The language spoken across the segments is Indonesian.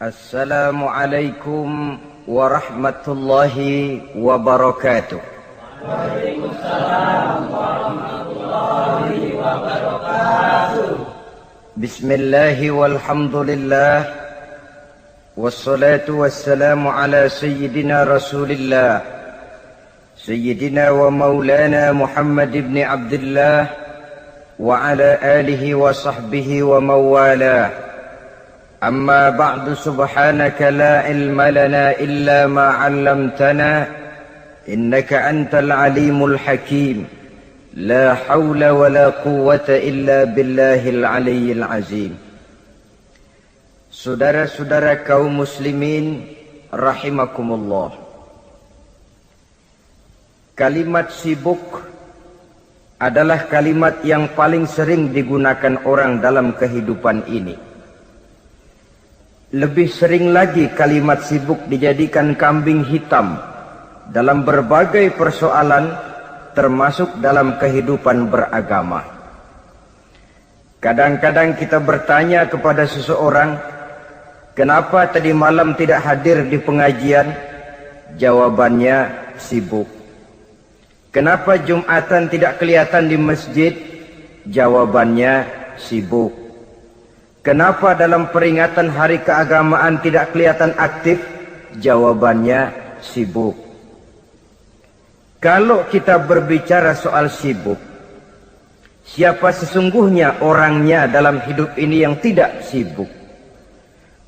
Assalamualaikum warahmatullahi wabarakatuh. Waalaikumsalam warahmatullahi wabarakatuh. Bismillahi walhamdulillah, wassalatu wassalamu ala sayyidina rasulillah, sayyidina wa maulana Muhammad ibn Abdullah wa ala alihi wa sahbihi wa mawalah. أما بعد سبحانك لا علم لنا إلا ما علمتنا إنك أنت العليم الحكيم لا حول ولا قوة إلا بالله العلي العظيم. Saudara-saudara kaum muslimin rahimakumullah, kalimat sibuk adalah kalimat yang paling sering digunakan orang dalam kehidupan ini. Lebih sering lagi kalimat sibuk dijadikan kambing hitam dalam berbagai persoalan, termasuk dalam kehidupan beragama. Kadang-kadang kita bertanya kepada seseorang, kenapa tadi malam tidak hadir di pengajian? Jawabannya, sibuk. Kenapa Jumatan tidak kelihatan di masjid? Jawabannya, sibuk. Kenapa dalam peringatan hari keagamaan tidak kelihatan aktif? Jawabannya, sibuk. Kalau kita berbicara soal sibuk, siapa sesungguhnya orangnya dalam hidup ini yang tidak sibuk?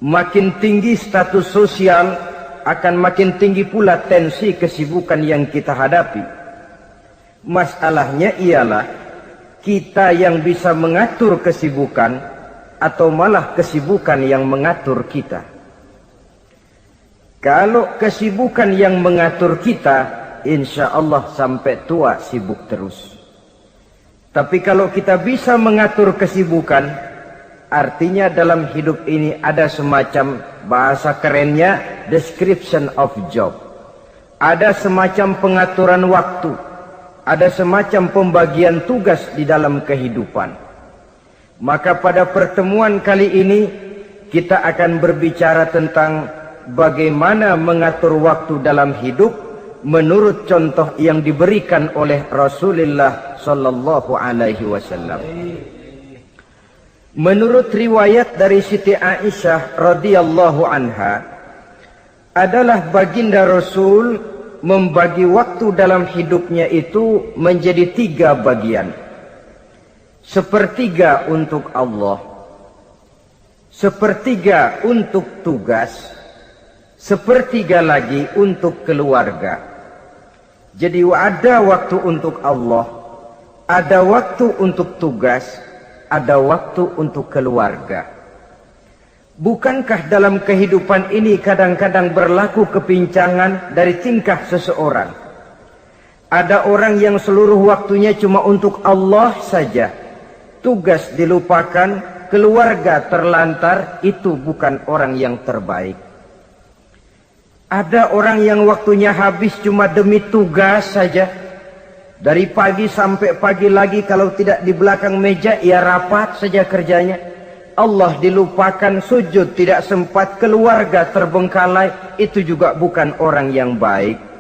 Makin tinggi status sosial, akan makin tinggi pula tensi kesibukan yang kita hadapi. Masalahnya ialah kita yang bisa mengatur kesibukan atau malah kesibukan yang mengatur kita. Kalau kesibukan yang mengatur kita, insya Allah sampai tua sibuk terus. Tapi kalau kita bisa mengatur kesibukan, artinya dalam hidup ini ada semacam, bahasa kerennya, description of job. Ada semacam pengaturan waktu, ada semacam pembagian tugas di dalam kehidupan. Maka pada pertemuan kali ini kita akan berbicara tentang bagaimana mengatur waktu dalam hidup menurut contoh yang diberikan oleh Rasulullah sallallahu alaihi wasallam. Menurut riwayat dari Siti Aisyah radhiyallahu anha, adalah baginda Rasul membagi waktu dalam hidupnya itu menjadi 3 bagian. Sepertiga untuk Allah, sepertiga untuk tugas, sepertiga lagi untuk keluarga. Jadi ada waktu untuk Allah, ada waktu untuk tugas, ada waktu untuk keluarga. Bukankah dalam kehidupan ini kadang-kadang berlaku kepincangan dari tingkah seseorang? Ada orang yang seluruh waktunya cuma untuk Allah saja. Tugas dilupakan, keluarga terlantar, itu bukan orang yang terbaik. Ada orang yang waktunya habis cuma demi tugas saja. Dari pagi sampai pagi lagi, kalau tidak di belakang meja, ia rapat saja kerjanya. Allah dilupakan, sujud tidak sempat, keluarga terbengkalai, itu juga bukan orang yang baik.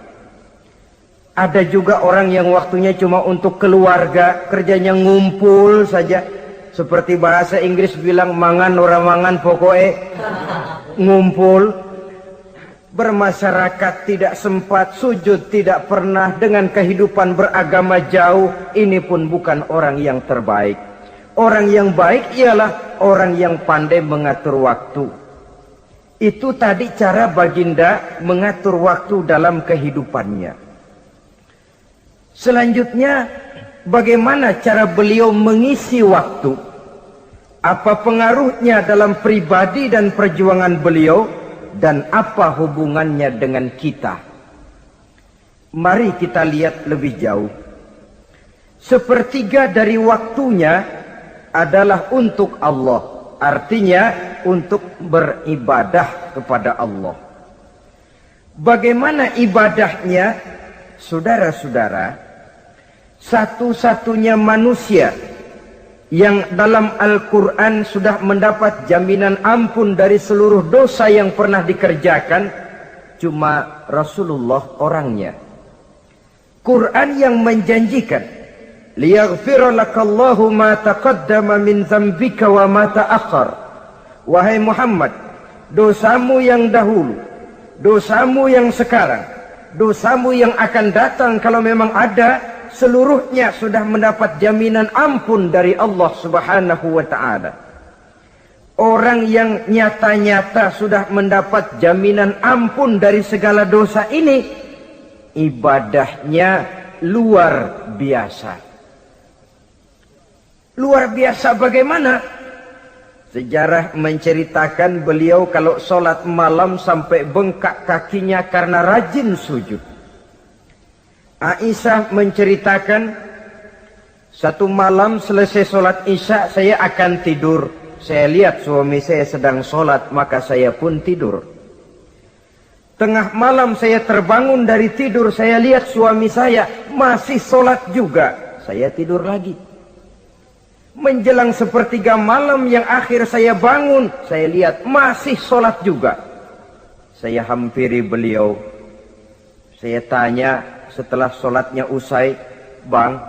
Ada juga orang yang waktunya cuma untuk keluarga, kerjanya ngumpul saja. Seperti bahasa Inggris bilang, mangan ora mangan pokoknya ngumpul. Bermasyarakat tidak sempat, sujud tidak pernah, dengan kehidupan beragama jauh. Ini pun bukan orang yang terbaik. Orang yang baik ialah orang yang pandai mengatur waktu. Itu tadi cara baginda mengatur waktu dalam kehidupannya. Selanjutnya, bagaimana cara beliau mengisi waktu? Apa pengaruhnya dalam pribadi dan perjuangan beliau? Dan apa hubungannya dengan kita? Mari kita lihat lebih jauh. Sepertiga dari waktunya adalah untuk Allah. Artinya untuk beribadah kepada Allah. Bagaimana ibadahnya? Saudara-saudara, satu-satunya manusia yang dalam Al-Quran sudah mendapat jaminan ampun dari seluruh dosa yang pernah dikerjakan, cuma Rasulullah orangnya. Quran yang menjanjikan, liyaghfira lakallahu ma taqaddama min dzambika wa ma ta'akhkhar. Wahai Muhammad, dosamu yang dahulu, dosamu yang sekarang, dosamu yang akan datang kalau memang ada, seluruhnya sudah mendapat jaminan ampun dari Allah Subhanahu wa ta'ala. Orang yang nyata-nyata sudah mendapat jaminan ampun dari segala dosa ini, ibadahnya luar biasa. Luar biasa bagaimana? Sejarah menceritakan beliau kalau sholat malam sampai bengkak kakinya karena rajin sujud. Aisyah menceritakan, satu malam selesai sholat isya saya akan tidur. Saya lihat suami saya sedang sholat, maka saya pun tidur. Tengah malam saya terbangun dari tidur, saya lihat suami saya masih sholat juga. Saya tidur lagi. Menjelang sepertiga malam yang akhir saya bangun, saya lihat masih sholat juga. Saya hampiri beliau. Saya tanya setelah sholatnya usai, "Bang,"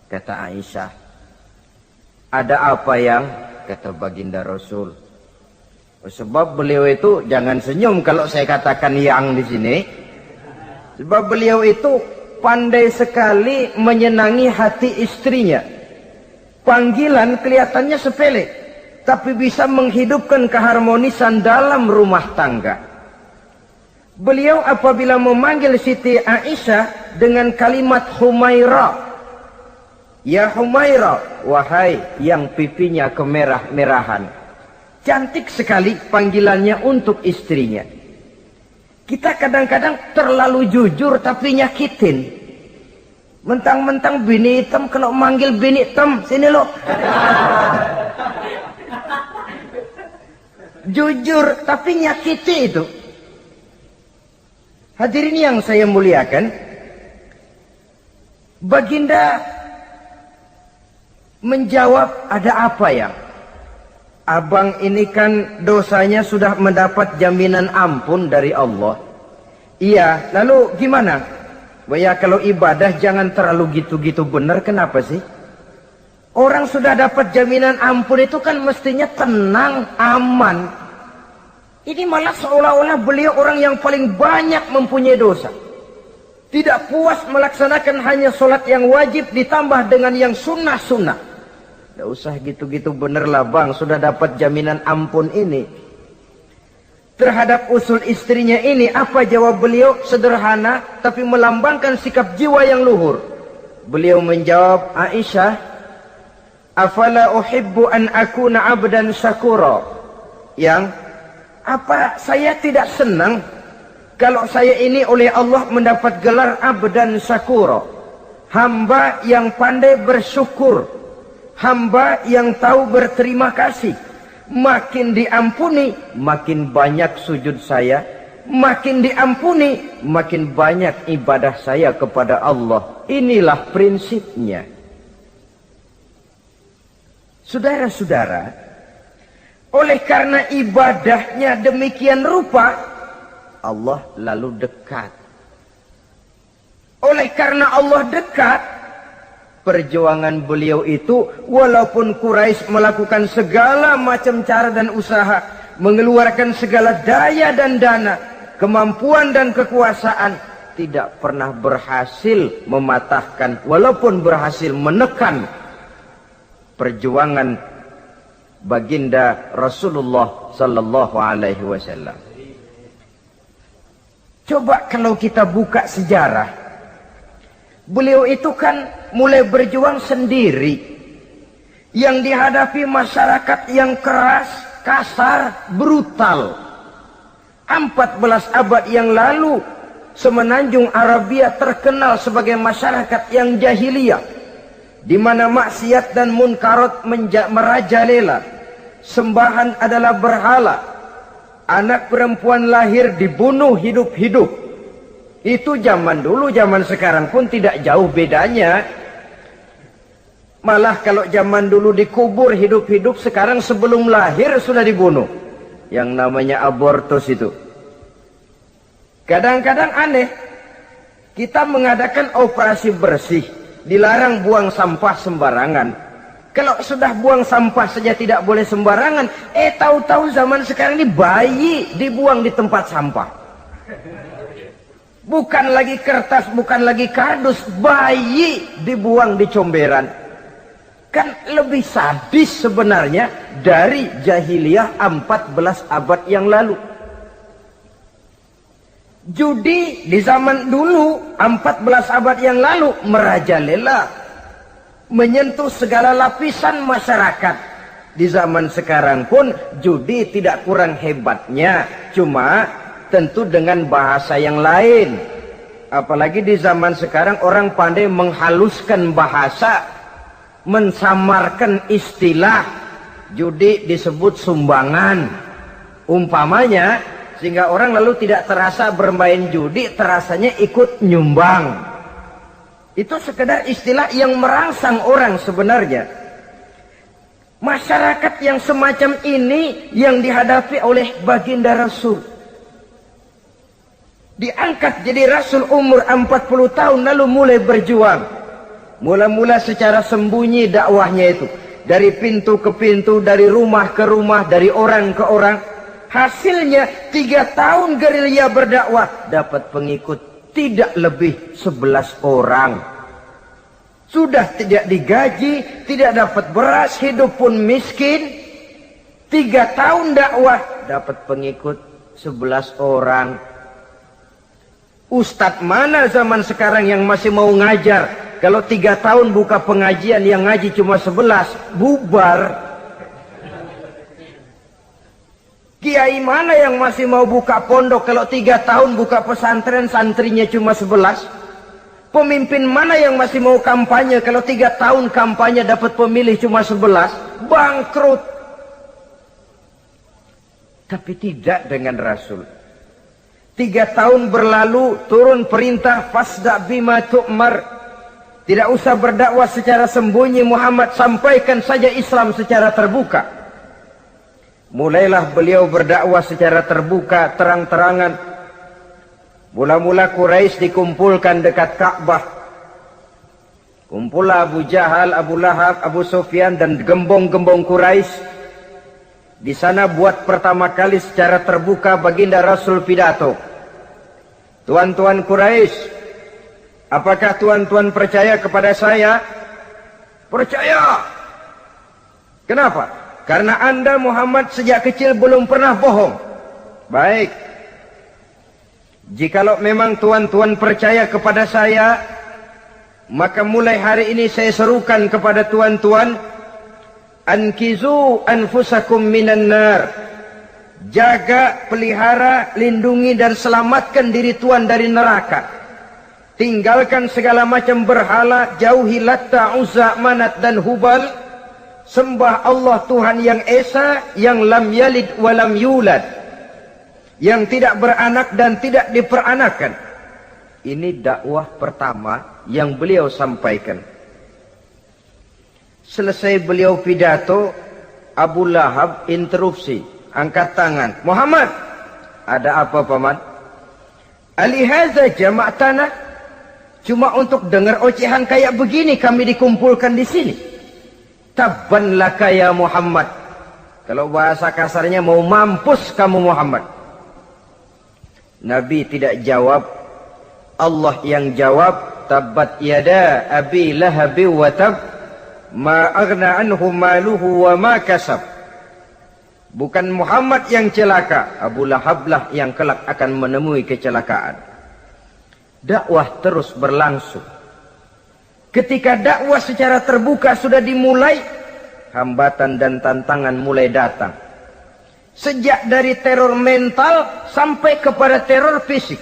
kata Aisyah, "ada apa yang?" Kata baginda Rasul. Sebab beliau itu, jangan senyum kalau saya katakan yang di sini. Sebab beliau itu pandai sekali menyenangi hati istrinya. Panggilan kelihatannya sepele, tapi bisa menghidupkan keharmonisan dalam rumah tangga. Beliau apabila memanggil Siti Aisyah dengan kalimat Humaira, "Ya Humaira," wahai yang pipinya kemerah-merahan. Cantik sekali panggilannya untuk istrinya. Kita kadang-kadang terlalu jujur tapi nyakitin. Mentang-mentang bini hitam, kalau manggil bini hitam, sini lo. Jujur tapi nyakiti itu. Hadirin yang saya muliakan, baginda menjawab, "Ada apa yang? Abang ini kan dosanya sudah mendapat jaminan ampun dari Allah." "Iya, lalu gimana?" "Ya kalau ibadah jangan terlalu gitu-gitu benar, kenapa sih? Orang sudah dapat jaminan ampun itu kan mestinya tenang, aman. Ini malah seolah-olah beliau orang yang paling banyak mempunyai dosa. Tidak puas melaksanakan hanya sholat yang wajib ditambah dengan yang sunnah-sunnah. Tidak usah gitu-gitu benerlah bang, sudah dapat jaminan ampun ini." Terhadap usul istrinya ini, apa jawab beliau? Sederhana, tapi melambangkan sikap jiwa yang luhur. Beliau menjawab, "Aisyah, afala uhibbu an akuna abdan syakura." Yang, apa saya tidak senang kalau saya ini oleh Allah mendapat gelar abdan syakura, hamba yang pandai bersyukur, hamba yang tahu berterima kasih. Makin diampuni, makin banyak sujud saya. Makin diampuni, makin banyak ibadah saya kepada Allah. Inilah prinsipnya. Saudara-saudara, oleh karena ibadahnya demikian rupa, Allah lalu dekat. Oleh karena Allah dekat, perjuangan beliau itu, walaupun Quraisy melakukan segala macam cara dan usaha, mengeluarkan segala daya dan dana, kemampuan dan kekuasaan, tidak pernah berhasil mematahkan, walaupun berhasil menekan perjuangan baginda Rasulullah sallallahu alaihi wasallam. Coba kalau kita buka sejarah, beliau itu kan mulai berjuang sendiri, yang dihadapi masyarakat yang keras, kasar, brutal. 14 abad yang lalu, semenanjung Arabia terkenal sebagai masyarakat yang jahiliyah, di mana maksiat dan munkarat merajalela. Sembahan adalah berhala. Anak perempuan lahir dibunuh hidup-hidup. Itu zaman dulu, zaman sekarang pun tidak jauh bedanya. Malah kalau zaman dulu dikubur hidup-hidup, sekarang sebelum lahir sudah dibunuh. Yang namanya abortus itu. Kadang-kadang aneh, kita mengadakan operasi bersih, dilarang buang sampah sembarangan. Kalau sudah buang sampah saja tidak boleh sembarangan, tahu-tahu zaman sekarang ini bayi dibuang di tempat sampah. Bukan lagi kertas, bukan lagi kardus, bayi dibuang di comberan. Kan lebih sadis sebenarnya dari jahiliyah 14 abad yang lalu. Judi di zaman dulu 14 abad yang lalu merajalela, menyentuh segala lapisan masyarakat. Di zaman sekarang pun judi tidak kurang hebatnya, cuma tentu dengan bahasa yang lain. Apalagi di zaman sekarang orang pandai menghaluskan bahasa, mensamarkan istilah. Judi disebut sumbangan umpamanya, sehingga orang lalu tidak terasa bermain judi, terasanya ikut nyumbang. Itu sekedar istilah yang merangsang orang sebenarnya. Masyarakat yang semacam ini yang dihadapi oleh baginda Rasul. Diangkat jadi Rasul umur 40 tahun lalu mulai berjuang. Mula-mula secara sembunyi dakwahnya itu. Dari pintu ke pintu, dari rumah ke rumah, dari orang ke orang. Hasilnya 3 tahun gerilya berdakwah, dapat pengikut tidak lebih 11 orang. Sudah tidak digaji, tidak dapat beras, hidup pun miskin. 3 tahun dakwah, dapat pengikut 11 orang. Ustadz mana zaman sekarang yang masih mau ngajar? Kalau 3 tahun buka pengajian, yang ngaji cuma 11, bubar. Kiai mana yang masih mau buka pondok? Kalau 3 tahun buka pesantren, santrinya cuma 11. Pemimpin mana yang masih mau kampanye? Kalau 3 tahun kampanye dapat pemilih cuma 11, bangkrut. Tapi tidak dengan Rasul. 3 tahun berlalu, turun perintah fasda bima tu'mar. Tidak usah berdakwah secara sembunyi Muhammad, sampaikan saja Islam secara terbuka. Mulailah beliau berdakwah secara terbuka, terang-terangan. Mula-mula Quraisy dikumpulkan dekat Ka'bah. Kumpullah Abu Jahal, Abu Lahab, Abu Sufyan dan gembong-gembong Quraisy. Di sana buat pertama kali secara terbuka baginda Rasul pidato. Tuan-tuan Quraisy, apakah tuan-tuan percaya kepada saya? Percaya. Kenapa? Karena Anda Muhammad sejak kecil belum pernah bohong. Baik. Jikalau memang tuan-tuan percaya kepada saya, maka mulai hari ini saya serukan kepada tuan-tuan, ankizu anfusakum minan nar. Jaga, pelihara, lindungi dan selamatkan diri tuan dari neraka. Tinggalkan segala macam berhala, jauhi Latta, Uzza, Manat dan Hubal. Sembah Allah Tuhan yang Esa, yang lam yalid walam yulad, yang tidak beranak dan tidak diperanakan. Ini dakwah pertama yang beliau sampaikan. Selesai beliau pidato, Abu Lahab interupsi, angkat tangan. Muhammad, ada apa paman? Alihaza jama'tana, cuma untuk dengar ocehan kayak begini kami dikumpulkan di sini. Tabban laka ya Muhammad. Kalau bahasa kasarnya, mau mampus kamu Muhammad. Nabi tidak jawab, Allah yang jawab. Tabbat yada abi lahabi wa tab, ma aghna anhu maluhu wa ma kasab. Bukan Muhammad yang celaka, Abu Lahablah yang kelak akan menemui kecelakaan. Dakwah terus berlangsung. Ketika dakwah secara terbuka sudah dimulai, hambatan dan tantangan mulai datang. Sejak dari teror mental sampai kepada teror fisik.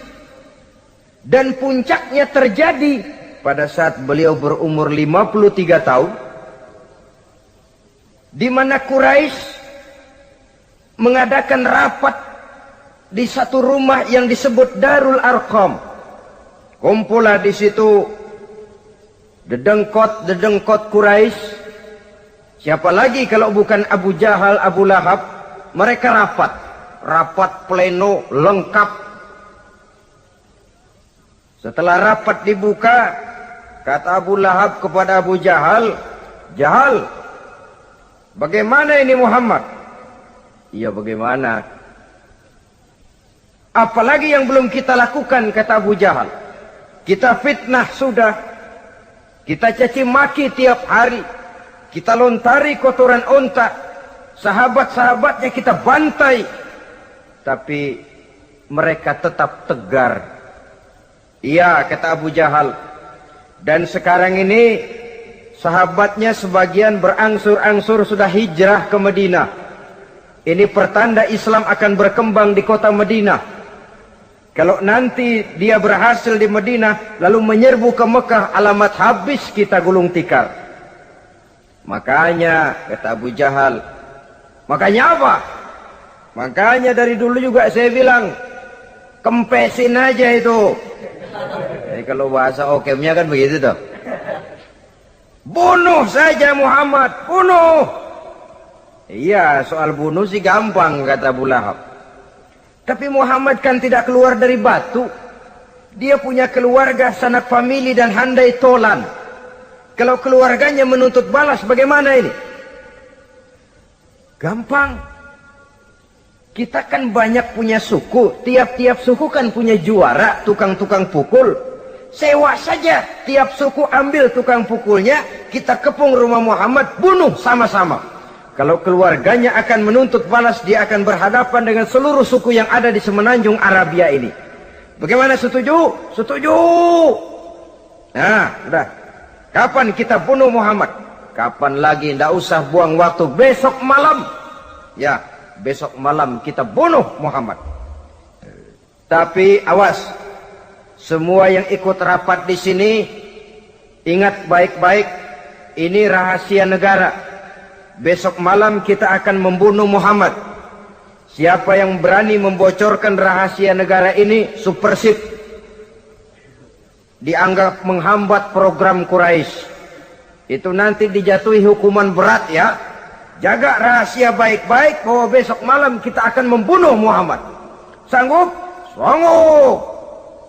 Dan puncaknya terjadi pada saat beliau berumur 53 tahun. Di mana Quraisy mengadakan rapat di satu rumah yang disebut Darul Arqam. Kumpullah di situ dedengkot-dedengkot Quraisy, Siapa lagi kalau bukan Abu Jahal, Abu Lahab? Mereka rapat pleno lengkap. Setelah rapat dibuka, kata Abu Lahab kepada Abu Jahal, Jahal, bagaimana ini Muhammad? Iya, bagaimana? Apalagi yang belum kita lakukan, kata Abu Jahal. Kita fitnah sudah, kita caci maki tiap hari, kita lontari kotoran onta, sahabat-sahabatnya kita bantai, tapi mereka tetap tegar. Iya, kata Abu Jahal. Dan sekarang ini sahabatnya sebagian berangsur-angsur sudah hijrah ke Madinah. Ini pertanda Islam akan berkembang di kota Madinah. Kalau nanti dia berhasil di Madinah lalu menyerbu ke Mekah, alamat habis kita gulung tikar. Makanya kata Abu Jahal, makanya apa? Makanya dari dulu juga saya bilang, kempesin aja itu. Jadi kalau bahasa okemnya kan begitu tuh. Bunuh saja Muhammad, bunuh. Iya, soal bunuh sih gampang, kata Abu Lahab. Tapi Muhammad kan tidak keluar dari batu. Dia punya keluarga, sanak famili dan handai tolan. Kalau keluarganya menuntut balas, bagaimana ini? Gampang. Kita kan banyak punya suku. Tiap-tiap suku kan punya juara, tukang-tukang pukul. Sewa saja. Tiap suku ambil tukang pukulnya. Kita kepung rumah Muhammad, bunuh sama-sama. Kalau keluarganya akan menuntut balas, dia akan berhadapan dengan seluruh suku yang ada di semenanjung Arabia ini. Bagaimana, setuju? Setuju. Nah, udah. Kapan kita bunuh Muhammad? Kapan lagi? Tidak usah buang waktu. Besok malam. Ya, besok malam kita bunuh Muhammad. Tapi awas. Semua yang ikut rapat di sini, ingat baik-baik. Ini rahasia negara. Besok malam kita akan membunuh Muhammad. Siapa yang berani membocorkan rahasia negara ini, supersip. Dianggap menghambat program Quraisy. Itu nanti dijatuhi hukuman berat ya. Jaga rahasia baik-baik bahwa besok malam kita akan membunuh Muhammad. Sanggup? Sanggup.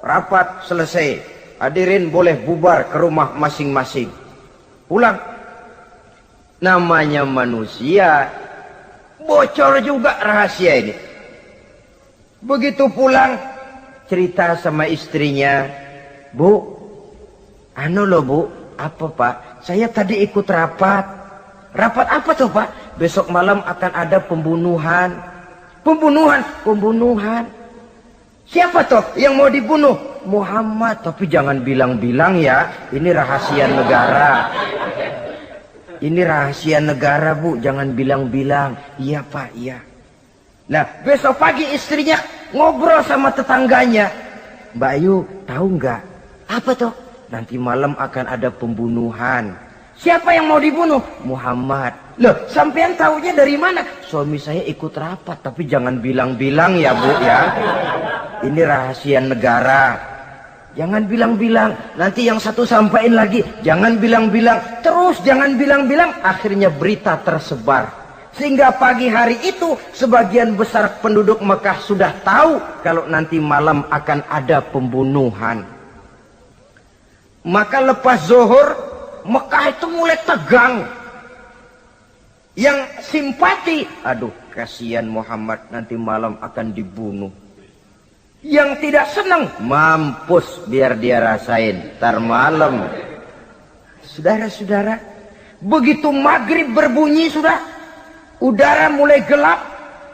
Rapat selesai. Hadirin boleh bubar ke rumah masing-masing. Pulang. Namanya manusia, bocor juga rahasia ini. Begitu pulang, cerita sama istrinya, Bu, anu loh Bu, apa Pak? Saya tadi ikut rapat. Rapat apa tuh Pak? Besok malam akan ada pembunuhan. Pembunuhan. Siapa tuh yang mau dibunuh? Muhammad. Tapi jangan bilang-bilang ya, ini rahasia negara. Ini rahasia negara Bu, jangan bilang-bilang. Iya Pak, iya. Nah, besok pagi istrinya ngobrol sama tetangganya. Mbak Ayu, tahu nggak? Apa tuh? Nanti malam akan ada pembunuhan. Siapa yang mau dibunuh? Muhammad. Loh, sampean taunya dari mana? Suami saya ikut rapat, tapi jangan bilang-bilang ya Bu ya. Ini rahasia negara. Jangan bilang-bilang, nanti yang satu sampaikan lagi, jangan bilang-bilang, terus jangan bilang-bilang, akhirnya berita tersebar. Sehingga pagi hari itu, sebagian besar penduduk Mekah sudah tahu kalau nanti malam akan ada pembunuhan. Maka lepas zuhur, Mekah itu mulai tegang. Yang simpati, aduh kasihan Muhammad nanti malam akan dibunuh. Yang tidak senang, mampus biar dia rasain tar malam. Saudara-saudara, begitu maghrib berbunyi sudah, udara mulai gelap,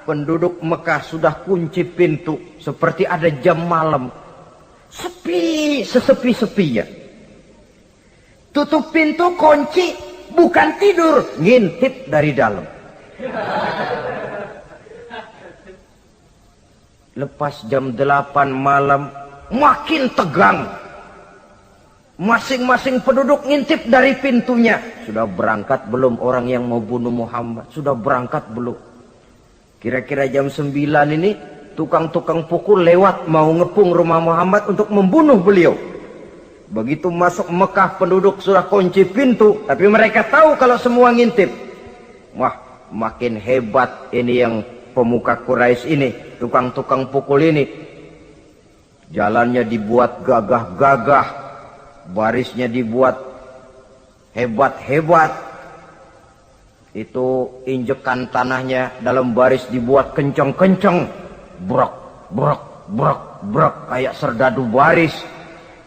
penduduk Mekah sudah kunci pintu seperti ada jam malam. Sepi, sesepi-sepinya. Tutup pintu, kunci, bukan tidur, ngintip dari dalam. Lepas jam 8 malam, makin tegang. Masing-masing penduduk ngintip dari pintunya. Sudah berangkat belum orang yang mau bunuh Muhammad? Sudah berangkat belum? Kira-kira jam 9 ini, tukang-tukang pukul lewat mau ngepung rumah Muhammad untuk membunuh beliau. Begitu masuk Mekah, penduduk sudah kunci pintu. Tapi mereka tahu kalau semua ngintip. Wah, makin hebat ini yang pemuka Quraisy ini, tukang-tukang pukul ini. Jalannya dibuat gagah-gagah, barisnya dibuat hebat-hebat. Itu injekan tanahnya dalam baris dibuat kenceng-kenceng. Brok, brok, brok, brok, kayak serdadu baris.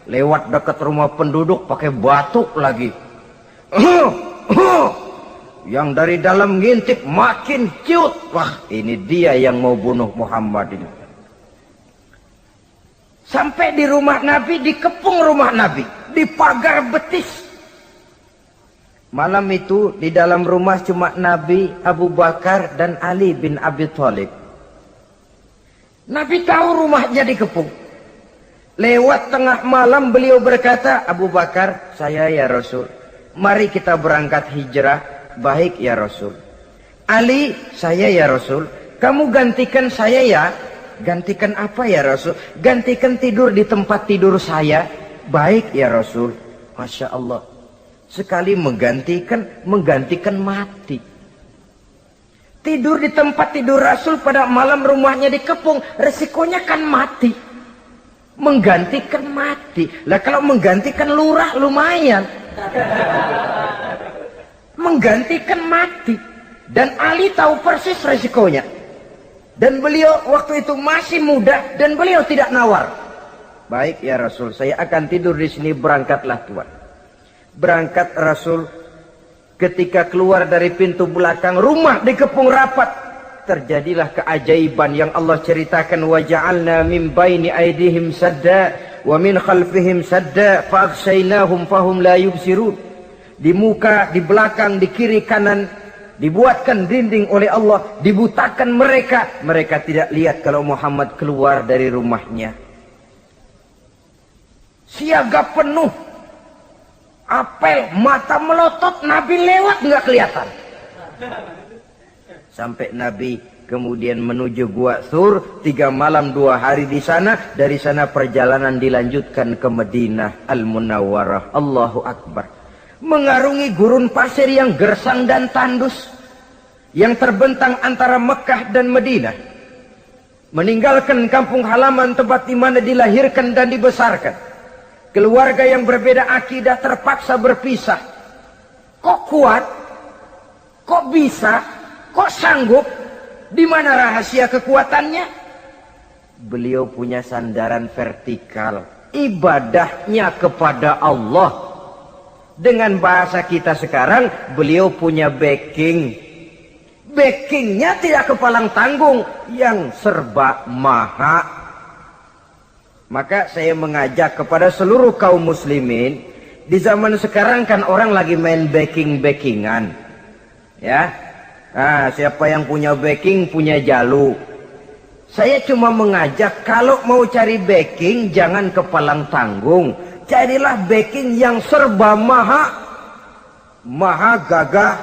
Lewat dekat rumah penduduk pakai batuk lagi. Yang dari dalam ngintip makin ciut. Wah, ini dia yang mau bunuh Muhammad ini. Sampai di rumah Nabi, dikepung rumah Nabi, di pagar betis. Malam itu di dalam rumah cuma Nabi, Abu Bakar dan Ali bin Abi Thalib. Nabi tahu rumahnya dikepung. Lewat tengah malam beliau berkata, Abu Bakar, saya ya Rasul, mari kita berangkat hijrah. Baik ya Rasul. Ali, saya ya Rasul, kamu gantikan saya ya. Gantikan apa ya Rasul? Gantikan tidur di tempat tidur saya. Baik ya Rasul. Masya Allah. Sekali menggantikan mati. Tidur di tempat tidur Rasul pada malam rumahnya dikepung, resikonya kan mati. Menggantikan mati. Lah kalau menggantikan lurah lumayan. Menggantikan mati. Dan Ali tahu persis resikonya. Dan beliau waktu itu masih muda dan beliau tidak nawar. Baik ya Rasul, saya akan tidur di sini, berangkatlah Tuhan. Berangkat Rasul, ketika keluar dari pintu belakang rumah dikepung rapat. Terjadilah keajaiban yang Allah ceritakan, wa ja'alna min baini aydihim sadda wa min khalfihim sadda fa aghshaynahum fahum la yubsirun. Di muka, di belakang, di kiri kanan dibuatkan dinding oleh Allah, dibutakan mereka. Mereka tidak lihat kalau Muhammad keluar dari rumahnya. Siaga penuh, apel, mata melotot, Nabi lewat nggak kelihatan. Sampai Nabi kemudian menuju Gua Thur, 3 malam 2 hari di sana. Dari sana perjalanan dilanjutkan ke Madinah Al-Munawwarah. Allahu Akbar. Mengarungi gurun pasir yang gersang dan tandus yang terbentang antara Mekah dan Madinah. Meninggalkan kampung halaman tempat di mana dilahirkan dan dibesarkan. Keluarga yang berbeda akidah terpaksa berpisah. Kok kuat? Kok bisa? Kok sanggup? Di mana rahasia kekuatannya? Beliau punya sandaran vertikal. Ibadahnya kepada Allah. Dengan bahasa kita sekarang, beliau punya backing. Backingnya tidak kepalang tanggung, yang serba maha. Maka saya mengajak kepada seluruh kaum muslimin, di zaman sekarang kan orang lagi main backing-backingan. Ya, nah, siapa yang punya backing punya jalu. Saya cuma mengajak, kalau mau cari backing jangan kepalang tanggung. Carilah backing yang serba maha. Maha gagah,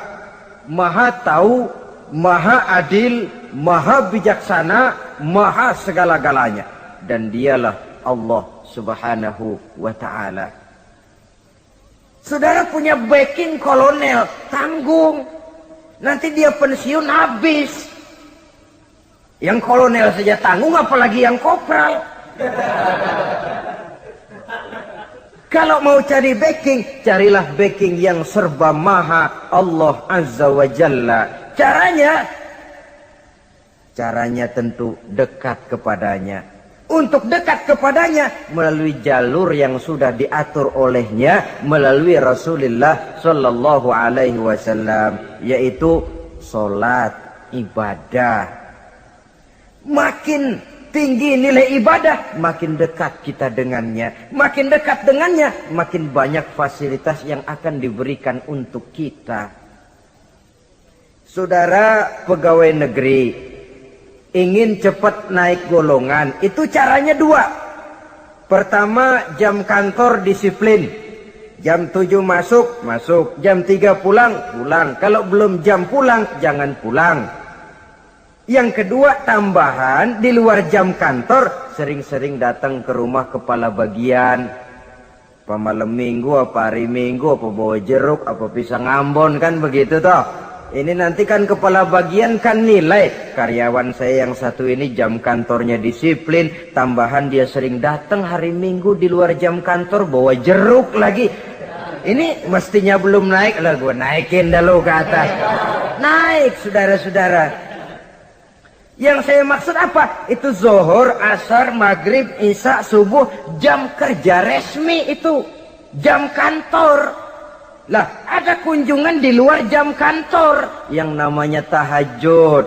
maha tahu, maha adil, maha bijaksana, maha segala-galanya. Dan dialah Allah Subhanahu wa ta'ala. Saudara punya backing kolonel, tanggung. Nanti dia pensiun habis. Yang kolonel saja tanggung, apalagi yang kopral. Kalau mau cari backing, carilah backing yang serba maha, Allah Azza wa Jalla. Caranya tentu dekat kepadanya. Untuk dekat kepadanya melalui jalur yang sudah diatur olehnya, melalui Rasulullah Sallallahu Alaihi Wasallam, yaitu solat, ibadah. Makin tinggi nilai ibadah, makin dekat kita dengannya. Makin dekat dengannya, makin banyak fasilitas yang akan diberikan untuk kita. Saudara pegawai negeri ingin cepat naik golongan, itu caranya 2. Pertama, jam kantor disiplin. Jam 7 masuk. Jam 3 pulang. Kalau belum jam pulang, jangan pulang. Yang kedua, tambahan di luar jam kantor, sering-sering datang ke rumah kepala bagian. Apa malam minggu, apa hari minggu, apa bawa jeruk, apa pisang Ambon, kan begitu toh. Ini nanti kan kepala bagian kan nilai. Karyawan saya yang satu ini jam kantornya disiplin. Tambahan dia sering datang hari Minggu di luar jam kantor bawa jeruk lagi. Ini mestinya belum naik lah, gue naikin dulu ke atas. Naik saudara-saudara. Yang saya maksud apa? Itu zuhur, asar, maghrib, isya, subuh. Jam kerja resmi itu. Jam kantor. Lah, ada kunjungan di luar jam kantor. Yang namanya tahajud,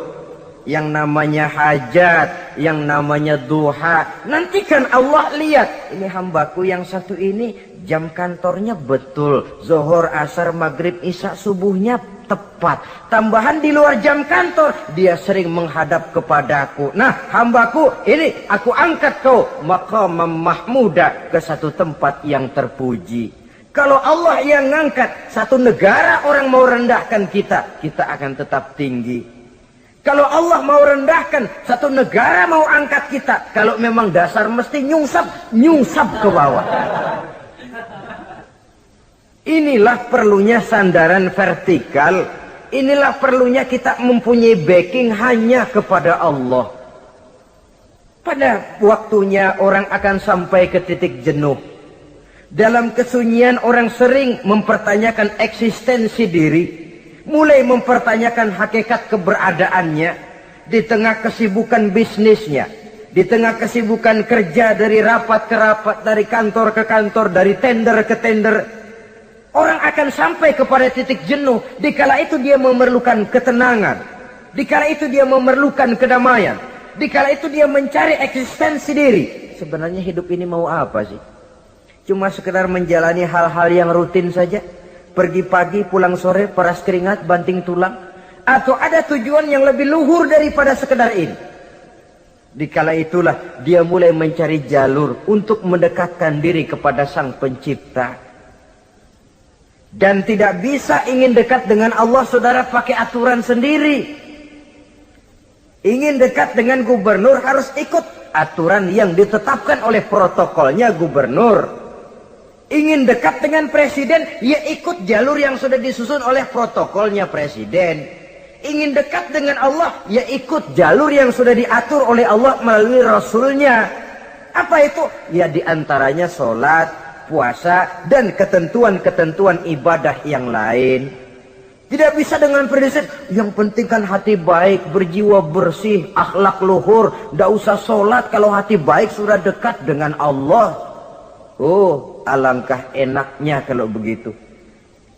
yang namanya hajat, yang namanya duha. Nanti kan Allah lihat, ini hambaku yang satu ini jam kantornya betul. Zuhur, asar, maghrib, isya, subuhnya tepat. Tambahan di luar jam kantor, dia sering menghadap kepadaku. Nah, hambaku ini aku angkat kau maqamam mahmuda ke satu tempat yang terpuji. Kalau Allah yang ngangkat, satu negara orang mau rendahkan kita, kita akan tetap tinggi. Kalau Allah mau rendahkan, satu negara mau angkat kita, kalau memang dasar mesti nyungsap ke bawah. Inilah perlunya sandaran vertikal. Inilah perlunya kita mempunyai backing hanya kepada Allah. Pada waktunya orang akan sampai ke titik jenuh. Dalam kesunyian orang sering mempertanyakan eksistensi diri. Mulai mempertanyakan hakikat keberadaannya. Di tengah kesibukan bisnisnya. Di tengah kesibukan kerja dari rapat ke rapat. Dari kantor ke kantor. Dari tender ke tender. Orang akan sampai kepada titik jenuh. Dikala itu dia memerlukan ketenangan. Dikala itu dia memerlukan kedamaian. Dikala itu dia mencari eksistensi diri. Sebenarnya hidup ini mau apa sih? Cuma sekedar menjalani hal-hal yang rutin saja. Pergi pagi, pulang sore, peras keringat, banting tulang. Atau ada tujuan yang lebih luhur daripada sekedar ini. Dikala itulah dia mulai mencari jalur untuk mendekatkan diri kepada Sang Pencipta. Dan tidak bisa ingin dekat dengan Allah, saudara, pakai aturan sendiri. Ingin dekat dengan gubernur harus ikut aturan yang ditetapkan oleh protokolnya gubernur. Ingin dekat dengan presiden, ya ikut jalur yang sudah disusun oleh protokolnya presiden. Ingin dekat dengan Allah, ya ikut jalur yang sudah diatur oleh Allah melalui Rasulnya. Apa itu? Ya diantaranya sholat, puasa, dan ketentuan-ketentuan ibadah yang lain. Tidak bisa dengan prinsip, yang penting kan hati baik, berjiwa bersih, akhlak luhur. Tidak usah sholat kalau hati baik sudah dekat dengan Allah. Oh, alangkah enaknya kalau begitu.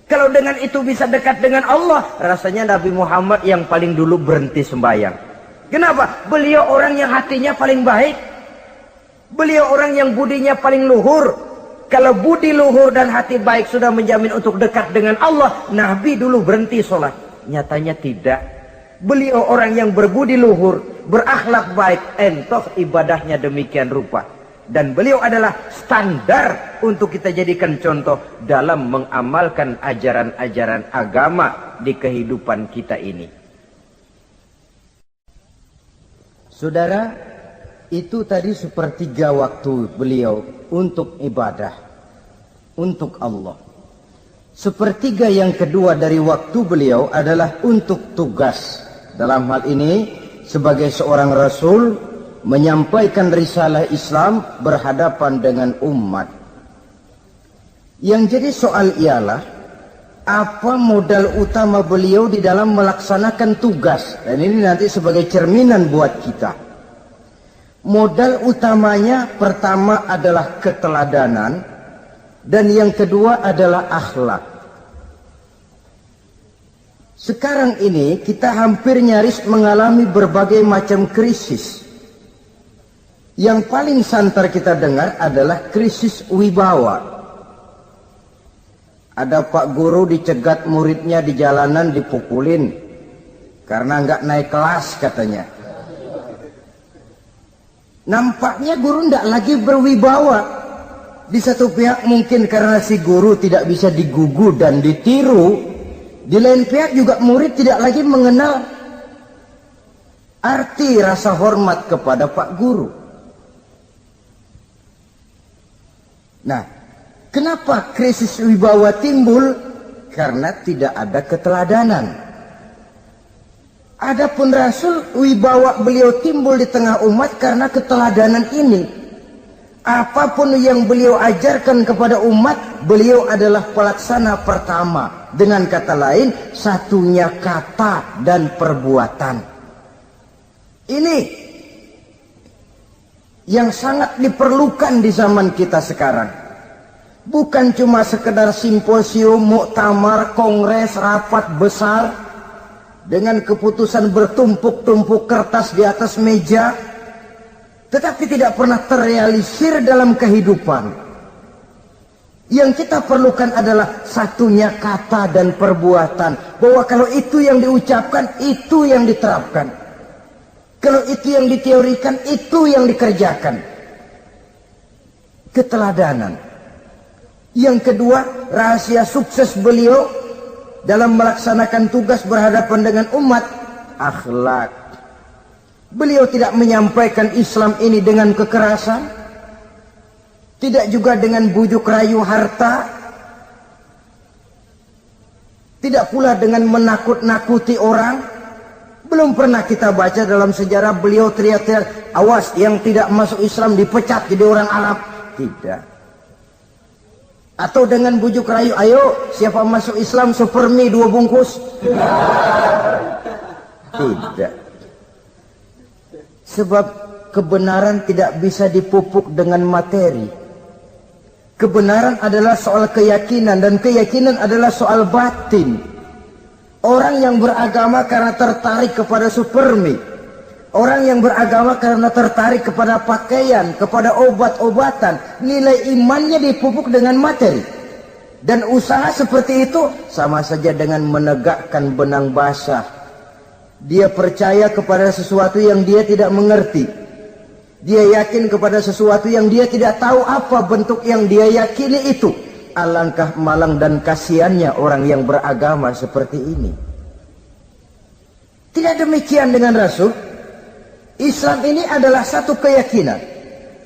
Kalau dengan itu bisa dekat dengan Allah, rasanya Nabi Muhammad yang paling dulu berhenti sembahyang. Kenapa? Beliau orang yang hatinya paling baik. Beliau orang yang budinya paling luhur. Kalau budi luhur dan hati baik sudah menjamin untuk dekat dengan Allah, Nabi dulu berhenti sholat. Nyatanya tidak. Beliau orang yang berbudi luhur, berakhlak baik, entoh ibadahnya demikian rupa. Dan beliau adalah standar untuk kita jadikan contoh dalam mengamalkan ajaran-ajaran agama di kehidupan kita ini. Saudara, itu tadi sepertiga waktu beliau untuk ibadah, untuk Allah. Sepertiga yang kedua dari waktu beliau adalah untuk tugas. Dalam hal ini, sebagai seorang Rasul, menyampaikan risalah Islam berhadapan dengan umat. Yang jadi soal ialah, apa modal utama beliau di dalam melaksanakan tugas? Dan ini nanti sebagai cerminan buat kita. Modal utamanya pertama adalah keteladanan, dan yang kedua adalah akhlak. Sekarang ini kita hampir nyaris mengalami berbagai macam krisis. Yang paling santer kita dengar adalah krisis wibawa. Ada pak guru dicegat muridnya di jalanan, dipukulin karena nggak naik kelas katanya. Nampaknya guru nggak lagi berwibawa. Di satu pihak mungkin karena si guru tidak bisa digugu dan ditiru. Di lain pihak juga murid tidak lagi mengenal arti rasa hormat kepada pak guru. Nah, kenapa krisis wibawa timbul? Karena tidak ada keteladanan. Adapun Rasul, wibawa beliau timbul di tengah umat karena keteladanan ini. Apapun yang beliau ajarkan kepada umat, beliau adalah pelaksana pertama. Dengan kata lain, satunya kata dan perbuatan. Ini yang sangat diperlukan di zaman kita sekarang. Bukan cuma sekedar simposium, muktamar, kongres, rapat besar dengan keputusan bertumpuk-tumpuk kertas di atas meja, tetapi tidak pernah terrealisir dalam kehidupan. Yang kita perlukan adalah satunya kata dan perbuatan. Bahwa kalau itu yang diucapkan, itu yang diterapkan. Kalau itu yang diteorikan, itu yang dikerjakan. Keteladanan. Yang kedua, rahasia sukses beliau dalam melaksanakan tugas berhadapan dengan umat, akhlak. Beliau tidak menyampaikan Islam ini dengan kekerasan, tidak juga dengan bujuk rayu harta, tidak pula dengan menakut-nakuti orang. Belum pernah kita baca dalam sejarah beliau teriak-teriak, awas yang tidak masuk Islam dipecat jadi orang Arab. Tidak. Atau dengan bujuk rayu, ayo siapa masuk Islam supermi 2 bungkus. Tidak. Sebab kebenaran tidak bisa dipupuk dengan materi. Kebenaran adalah soal keyakinan, dan keyakinan adalah soal batin. Orang yang beragama karena tertarik kepada supermi, orang yang beragama karena tertarik kepada pakaian, kepada obat-obatan, nilai imannya dipupuk dengan materi. Dan usaha seperti itu sama saja dengan menegakkan benang basah. Dia percaya kepada sesuatu yang dia tidak mengerti. Dia yakin kepada sesuatu yang dia tidak tahu apa bentuk yang dia yakini itu. Alangkah malang dan kasihannya orang yang beragama seperti ini. Tidak demikian dengan Rasul. Islam ini adalah satu keyakinan.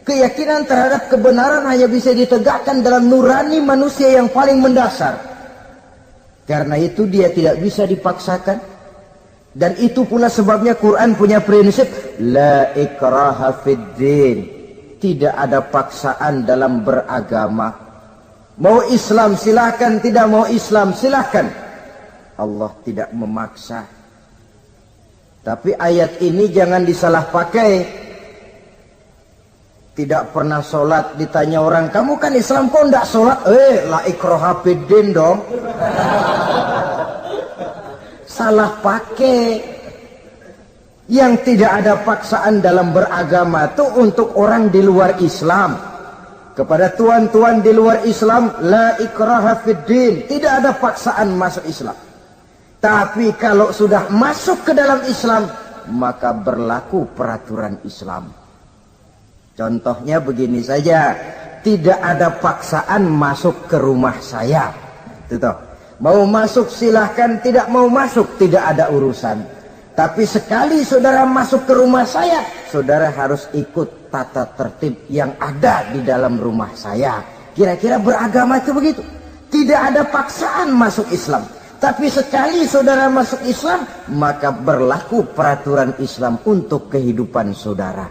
Keyakinan terhadap kebenaran hanya bisa ditegakkan dalam nurani manusia yang paling mendasar. Karena itu dia tidak bisa dipaksakan. Dan itu pula sebabnya Quran punya prinsip la ikraha fid din. Tidak ada paksaan dalam beragama. Mau Islam silahkan, tidak mau Islam silahkan. Allah tidak memaksa. Tapi ayat ini jangan disalah pakai. Tidak pernah sholat, ditanya orang, kamu kan Islam kok tidak sholat? La ikraha fid din dong. Salah pakai. Yang tidak ada paksaan dalam beragama itu untuk orang di luar Islam. Kepada tuan-tuan di luar Islam, la ikraha fid din, tidak ada paksaan masuk Islam. Tapi kalau sudah masuk ke dalam Islam, maka berlaku peraturan Islam. Contohnya begini saja, tidak ada paksaan masuk ke rumah saya. Itu toh. Mau masuk silahkan, tidak mau masuk tidak ada urusan. Tapi sekali saudara masuk ke rumah saya, saudara harus ikut tata tertib yang ada di dalam rumah saya. Kira-kira beragama itu begitu. Tidak ada paksaan masuk Islam. Tapi sekali saudara masuk Islam, maka berlaku peraturan Islam untuk kehidupan saudara.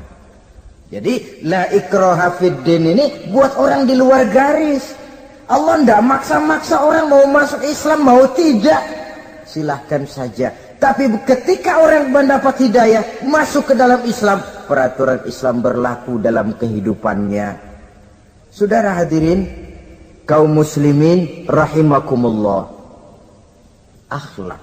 Jadi la ikraha fid din ini buat orang di luar garis. Allah tidak maksa-maksa orang mau masuk Islam, mau tidak. Silahkan saja. Tapi ketika orang mendapat hidayah, masuk ke dalam Islam, peraturan Islam berlaku dalam kehidupannya. Saudara hadirin, kaum muslimin rahimakumullah. Akhlak.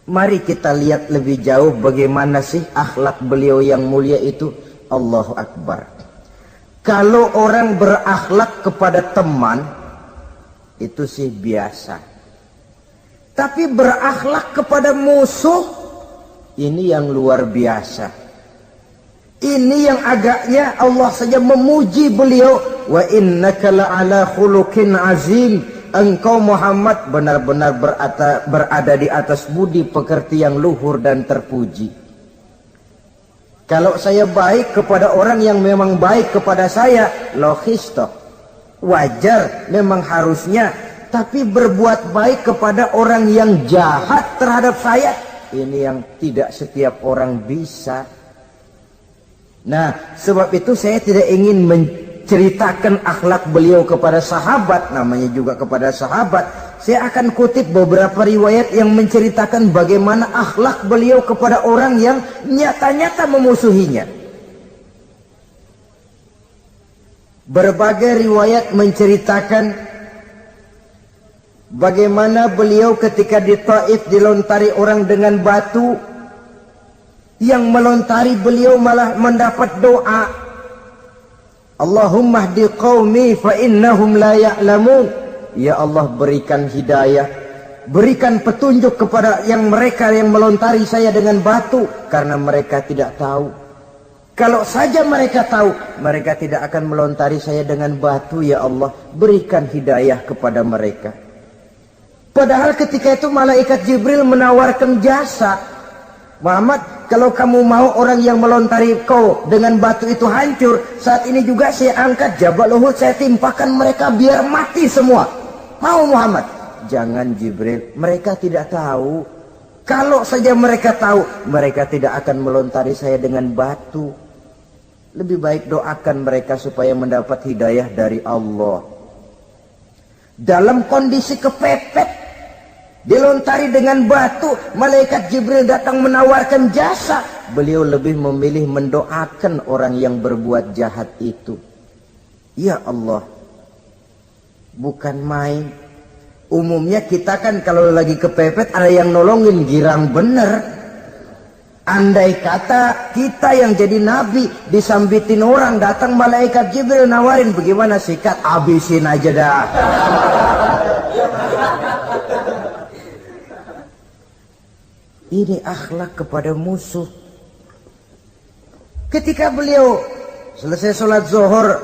Mari kita lihat lebih jauh bagaimana sih akhlak beliau yang mulia itu. Allahu Akbar. Kalau orang berakhlak kepada teman, itu sih biasa. Tapi berakhlak kepada musuh, ini yang luar biasa. Ini yang agaknya Allah saja memuji beliau. Wa innaka la'ala khuluqin azim. Engkau Muhammad benar-benar berada di atas budi pekerti yang luhur dan terpuji. Kalau saya baik kepada orang yang memang baik kepada saya, logis toh. Wajar, memang harusnya. Tapi berbuat baik kepada orang yang jahat terhadap saya, ini yang tidak setiap orang bisa. Nah, sebab itu saya tidak ingin menceritakan akhlak beliau kepada sahabat, namanya juga kepada sahabat. Saya akan kutip beberapa riwayat yang menceritakan bagaimana akhlak beliau kepada orang yang nyata-nyata memusuhinya. Berbagai riwayat menceritakan bagaimana beliau ketika di Taif dilontari orang dengan batu, yang melontari beliau malah mendapat doa, Allahumma hdi qaumi fa innahum la ya'lamun. Ya Allah, berikan hidayah, berikan petunjuk kepada mereka yang melontari saya dengan batu, karena mereka tidak tahu. Kalau saja mereka tahu, mereka tidak akan melontari saya dengan batu. Ya Allah, berikan hidayah kepada mereka. Padahal ketika itu malaikat Jibril menawarkan jasa, Muhammad, kalau kamu mau orang yang melontari kau dengan batu itu hancur, saat ini juga saya angkat Jabal Uhud, saya timpakan mereka biar mati semua. Mau Muhammad? Jangan Jibril, mereka tidak tahu. Kalau saja mereka tahu, mereka tidak akan melontari saya dengan batu. Lebih baik doakan mereka supaya mendapat hidayah dari Allah. Dalam kondisi kepepet, dilontari dengan batu, malaikat Jibril datang menawarkan jasa. Beliau lebih memilih mendoakan orang yang berbuat jahat itu. Ya Allah, bukan main. Umumnya kita kan kalau lagi kepepet ada yang nolongin, girang bener. Andai kata kita yang jadi nabi disambitin orang, datang malaikat Jibril nawarin, bagaimana sikat? Abisin aja dah. Ini akhlak kepada musuh. Ketika beliau selesai sholat zuhur,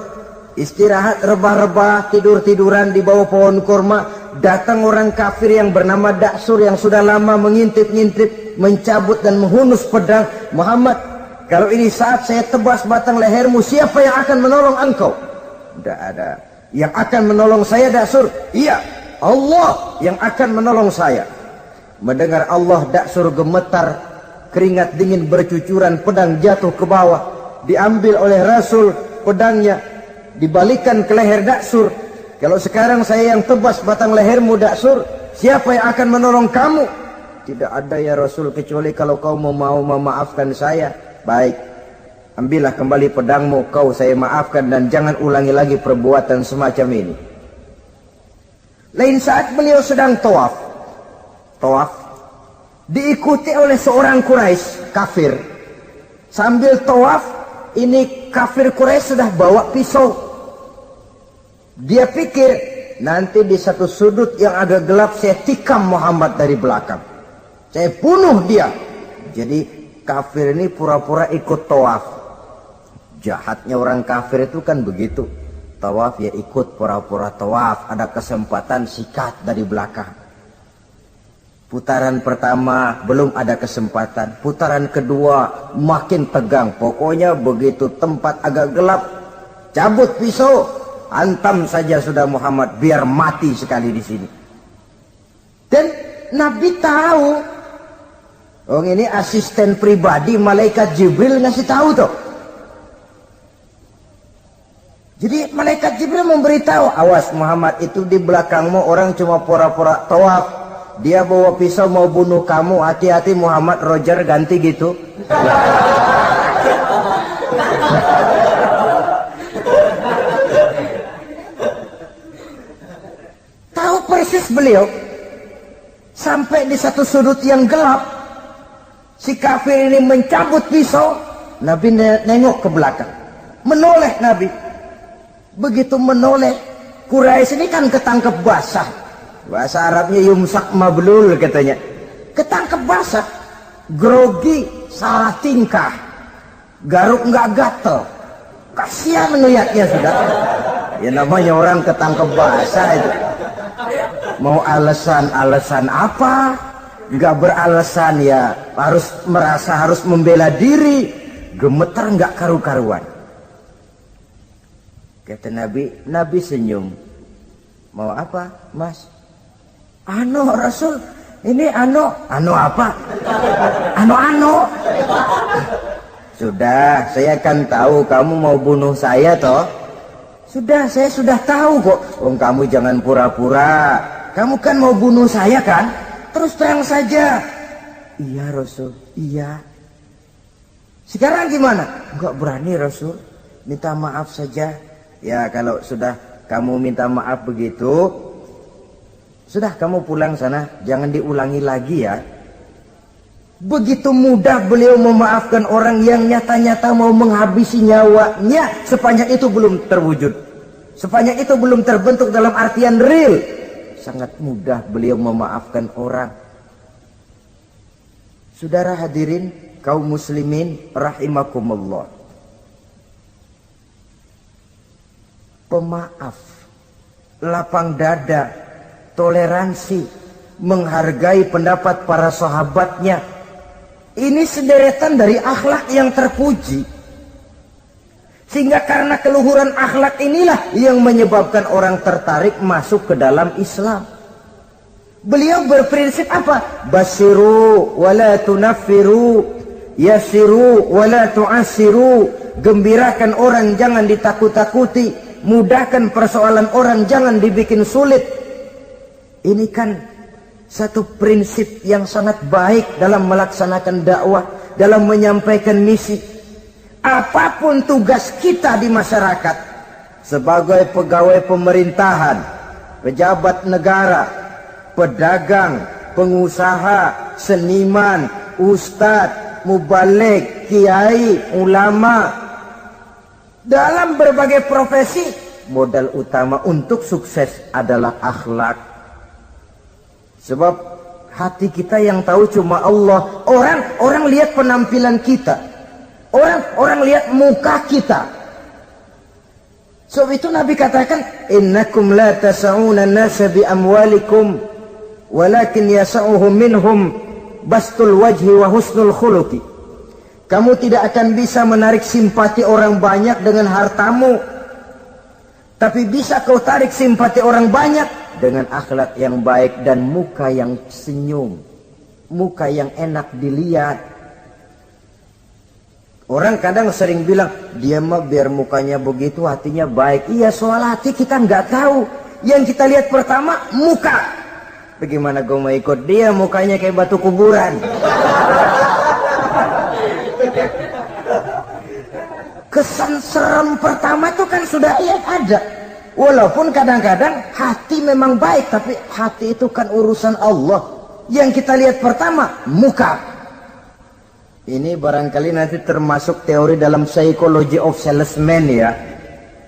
istirahat, rebah-rebah, tidur-tiduran di bawah pohon kurma, datang orang kafir yang bernama Daksur yang sudah lama mengintip-ngintip, mencabut dan menghunus pedang. Muhammad, kalau ini saat saya tebas batang lehermu, siapa yang akan menolong engkau? Tidak ada. Yang akan menolong saya Daksur? Iya, Allah yang akan menolong saya. Mendengar Allah, Daksur gemetar, keringat dingin bercucuran, pedang jatuh ke bawah, diambil oleh Rasul pedangnya, dibalikan ke leher Daksur. Kalau sekarang saya yang tebas batang lehermu Daksur, siapa yang akan menolong kamu? Tidak ada ya Rasul, kecuali kalau kau mau memaafkan saya. Baik, ambillah kembali pedangmu, kau saya maafkan, dan jangan ulangi lagi perbuatan semacam ini. Lain saat beliau sedang tawaf, diikuti oleh seorang Quraisy kafir. Sambil tawaf, ini kafir Quraisy sudah bawa pisau. Dia pikir nanti di satu sudut yang agak gelap saya tikam Muhammad dari belakang, saya bunuh dia. Jadi kafir ini pura-pura ikut tawaf. Jahatnya orang kafir itu kan begitu, tawaf ya ikut pura-pura tawaf, ada kesempatan sikat dari belakang. Putaran pertama belum ada kesempatan, putaran kedua makin tegang. Pokoknya begitu tempat agak gelap, cabut pisau, hantam saja sudah Muhammad, biar mati sekali di sini. Dan Nabi tahu, oh ini asisten pribadi malaikat Jibril ngasih tahu tuh. Jadi malaikat Jibril memberitahu, awas Muhammad, itu di belakangmu orang cuma pura-pura tawaf. Dia bawa pisau mau bunuh kamu, hati-hati Muhammad, Roger ganti gitu. Tahu persis beliau. Sampai di satu sudut yang gelap, si kafir ini mencabut pisau. Nabi nengok ke belakang, menoleh Nabi. Begitu menoleh, Quraisy ini kan ketangkep basah. Bahasa Arabnya yumsak mablul katanya. Ketangkep basah, grogi, salah tingkah, garuk nggak gatel. Kasihan ngeliatnya sudah. Ya namanya orang ketangkep basah itu. Mau alasan apa? Nggak beralasan ya, harus merasa harus membela diri. Gemeter nggak karu-karuan. Kata Nabi senyum. Mau apa, Mas? Rasul, Ini ano apa? Ano. Sudah, saya kan tahu kamu mau bunuh saya toh. Sudah, saya sudah tahu kok. Kamu jangan pura-pura. Kamu kan mau bunuh saya kan? Terus terang saja. Iya Rasul, iya. Sekarang gimana? Enggak berani Rasul. Minta maaf saja. Ya kalau sudah kamu minta maaf begitu, sudah kamu pulang sana. Jangan diulangi lagi ya. Begitu mudah beliau memaafkan orang yang nyata-nyata mau menghabisi nyawanya. Sepanjang itu belum terwujud. Sepanjang itu belum terbentuk dalam artian real. Sangat mudah beliau memaafkan orang. Saudara hadirin kaum muslimin rahimakumullah. Pemaaf, lapang dada, toleransi, menghargai pendapat para sahabatnya. Ini sederetan dari akhlak yang terpuji. Sehingga karena keluhuran akhlak inilah yang menyebabkan orang tertarik masuk ke dalam Islam. Beliau berprinsip apa? Basiru wala tunaffiru, yasiru wala tu'assiru. Gembirakan orang, jangan ditakut-takuti. Mudahkan persoalan orang, jangan dibikin sulit. Ini kan satu prinsip yang sangat baik dalam melaksanakan dakwah, dalam menyampaikan misi. Apapun tugas kita di masyarakat, sebagai pegawai pemerintahan, pejabat negara, pedagang, pengusaha, seniman, ustadz, mubaligh, kiai, ulama, dalam berbagai profesi, modal utama untuk sukses adalah akhlak. Sebab hati kita yang tahu cuma Allah. Orang lihat penampilan kita. Orang lihat muka kita. Sebab itu Nabi katakan, innakum la tas'una an-nasa bi amwalikum walakin yas'uhum minhum bastul wajhi wa husnul khuluqi. Kamu tidak akan bisa menarik simpati orang banyak dengan hartamu, tapi bisa kau tarik simpati orang banyak dengan akhlak yang baik dan muka yang senyum, muka yang enak dilihat. Orang kadang sering bilang, dia mah biar mukanya begitu hatinya baik. Iya, soal hati kita nggak tahu. Yang kita lihat pertama muka. Bagaimana gue mau ikut dia, mukanya kayak batu kuburan. Kesan serem pertama itu kan sudah ada. Walaupun kadang-kadang hati memang baik, tapi hati itu kan urusan Allah. Yang kita lihat pertama muka. Ini barangkali nanti termasuk teori dalam psychology of salesman ya,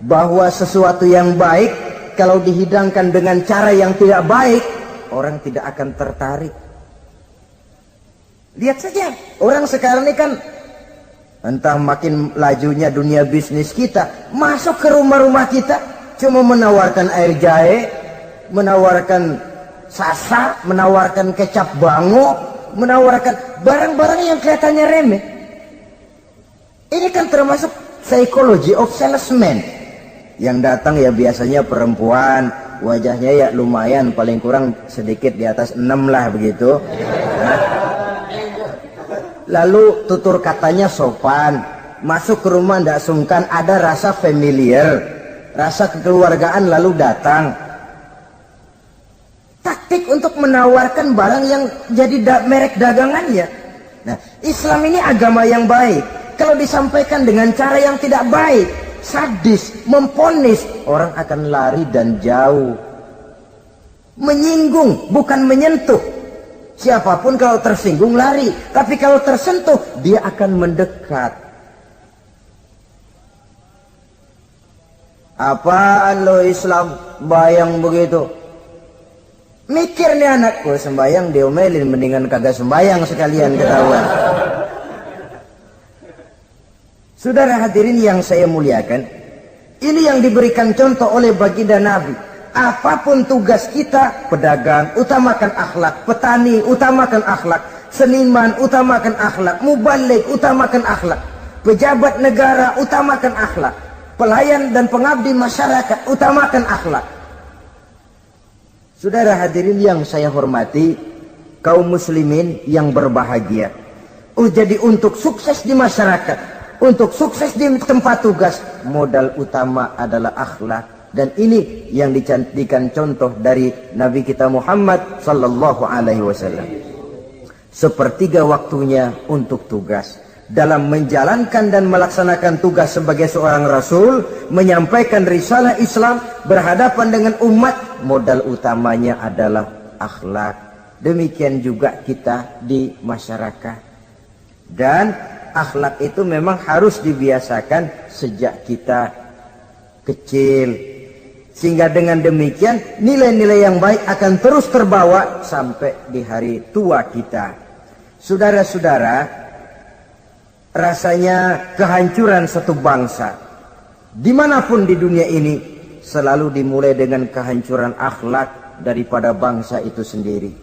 bahwa sesuatu yang baik kalau dihidangkan dengan cara yang tidak baik, orang tidak akan tertarik. Lihat saja orang sekarang ini kan, entah makin lajunya dunia bisnis kita, masuk ke rumah-rumah kita cuma menawarkan air jahe, menawarkan sasa, menawarkan kecap bango, menawarkan barang-barang yang kelihatannya remeh. Ini kan termasuk psychology of salesman. Yang datang ya biasanya perempuan, wajahnya ya lumayan, paling kurang sedikit di atas 6 lah begitu. Lalu tutur katanya sopan, masuk ke rumah tidak sungkan, ada rasa familiar, rasa kekeluargaan, lalu datang. Taktik untuk menawarkan barang yang jadi merek dagangannya. Nah, Islam ini agama yang baik. Kalau disampaikan dengan cara yang tidak baik, sadis, memponis, orang akan lari dan jauh. Menyinggung, bukan menyentuh. Siapapun kalau tersinggung lari, tapi kalau tersentuh dia akan mendekat. Apaan lo Islam bayang begitu? Mikir nih anak, gue sembayang diomelin, mendingan kagak sembayang sekalian ketahuan. Saudara hadirin yang saya muliakan, ini yang diberikan contoh oleh baginda Nabi. Apapun tugas kita, pedagang utamakan akhlak, petani utamakan akhlak, seniman utamakan akhlak, mubaligh utamakan akhlak, pejabat negara utamakan akhlak, pelayan dan pengabdi masyarakat utamakan akhlak. Saudara hadirin yang saya hormati, kaum muslimin yang berbahagia. Jadi untuk sukses di masyarakat, untuk sukses di tempat tugas, modal utama adalah akhlak. Dan ini yang dijadikan contoh dari Nabi kita Muhammad sallallahu alaihi wasallam. Sepertiga waktunya untuk tugas. Dalam menjalankan dan melaksanakan tugas sebagai seorang rasul, menyampaikan risalah Islam, berhadapan dengan umat, modal utamanya adalah akhlak. Demikian juga kita di masyarakat. Dan akhlak itu memang harus dibiasakan sejak kita kecil. Sehingga dengan demikian nilai-nilai yang baik akan terus terbawa sampai di hari tua kita. Saudara-saudara, rasanya kehancuran satu bangsa dimanapun di dunia ini selalu dimulai dengan kehancuran akhlak daripada bangsa itu sendiri.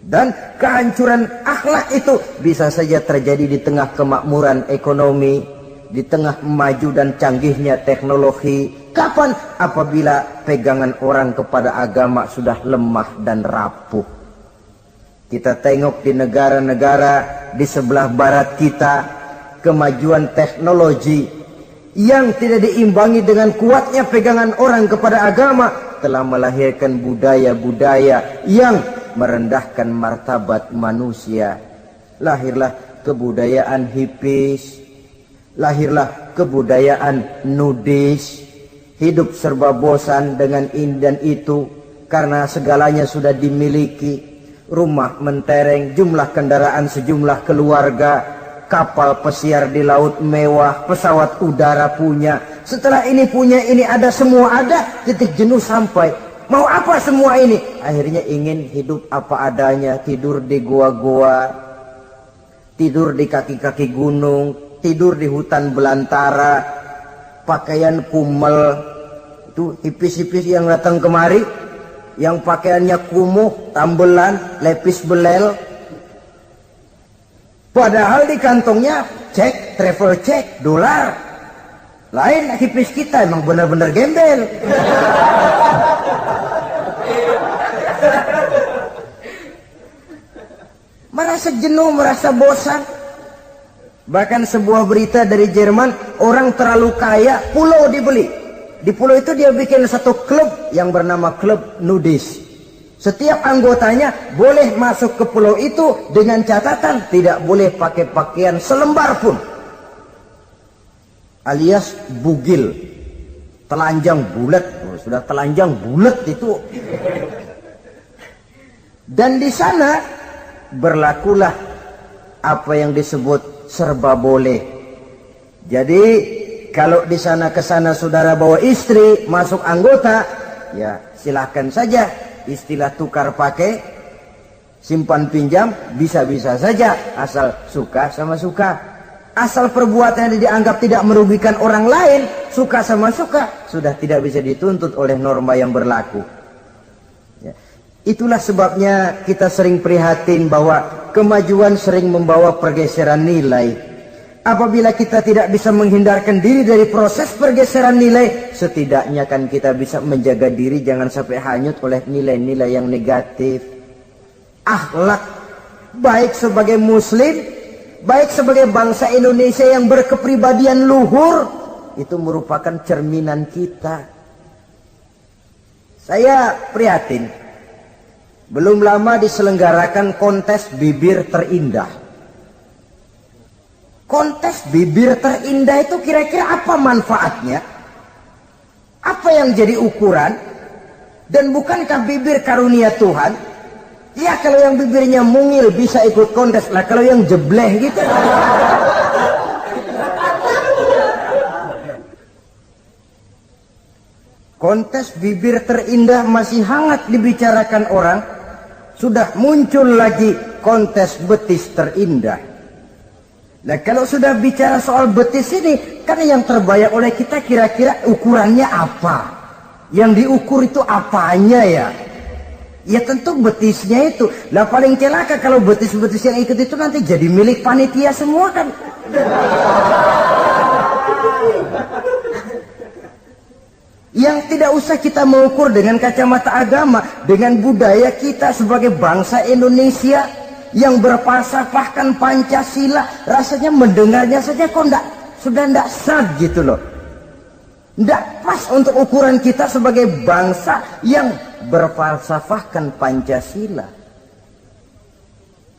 Dan kehancuran akhlak itu bisa saja terjadi di tengah kemakmuran ekonomi, di tengah maju dan canggihnya teknologi. Kapan? Apabila pegangan orang kepada agama sudah lemah dan rapuh. Kita tengok di negara-negara di sebelah barat kita, kemajuan teknologi yang tidak diimbangi dengan kuatnya pegangan orang kepada agama telah melahirkan budaya-budaya yang merendahkan martabat manusia. Lahirlah kebudayaan hipis, lahirlah kebudayaan nudis, hidup serba bosan dengan ini dan itu karena segalanya sudah dimiliki. Rumah mentereng, jumlah kendaraan sejumlah keluarga, kapal pesiar di laut mewah, pesawat udara punya. Setelah ini punya, ini ada, semua ada, titik jenuh sampai. Mau apa semua ini? Akhirnya ingin hidup apa adanya, tidur di goa-goa, tidur di kaki-kaki gunung, tidur di hutan belantara, pakaian kumel. Itu hipis-hipis yang datang kemari, yang pakaiannya kumuh, tambelan, lepis belel. Padahal di kantongnya cek, travel cek, dolar. Lain hipis kita, emang benar-benar gembel. Merasa jenuh, merasa bosan. Bahkan sebuah berita dari Jerman, orang terlalu kaya, pulau dibeli. Di pulau itu dia bikin satu klub yang bernama klub nudis. Setiap anggotanya boleh masuk ke pulau itu dengan catatan tidak boleh pakai pakaian selembar pun. Alias bugil. Telanjang bulat. Oh, sudah telanjang bulat itu. Dan di sana berlakulah apa yang disebut serba boleh. Jadi kalau di sana ke sana saudara bawa istri, masuk anggota, ya silahkan saja. Istilah tukar pakai, simpan pinjam, bisa-bisa saja. Asal suka sama suka. Asal perbuatan yang dianggap tidak merugikan orang lain, suka sama suka, sudah tidak bisa dituntut oleh norma yang berlaku. Ya. Itulah sebabnya kita sering prihatin bahwa kemajuan sering membawa pergeseran nilai. Apabila kita tidak bisa menghindarkan diri dari proses pergeseran nilai, setidaknya kan kita bisa menjaga diri jangan sampai hanyut oleh nilai-nilai yang negatif. Akhlak, baik sebagai muslim, baik sebagai bangsa Indonesia yang berkepribadian luhur, itu merupakan cerminan kita. Saya prihatin, belum lama diselenggarakan kontes bibir terindah. Kontes bibir terindah itu kira-kira apa manfaatnya? Apa yang jadi ukuran? Dan bukankah bibir karunia Tuhan? Ya kalau yang bibirnya mungil bisa ikut kontes lah, kalau yang jebleh gitu. Kontes bibir terindah masih hangat dibicarakan orang. Sudah muncul lagi kontes betis terindah. Nah kalau sudah bicara soal betis ini, kan yang terbayang oleh kita kira-kira ukurannya apa? Yang diukur itu apanya ya? Ya tentu betisnya itu. Lah paling celaka kalau betis-betis yang ikut itu nanti jadi milik panitia semua kan. Yang tidak usah kita mengukur dengan kacamata agama, dengan budaya kita sebagai bangsa Indonesia. yang berfalsafahkan Pancasila, rasanya mendengarnya saja kok sudah tidak sad gitu loh. Tidak pas untuk ukuran kita sebagai bangsa yang berfalsafahkan Pancasila.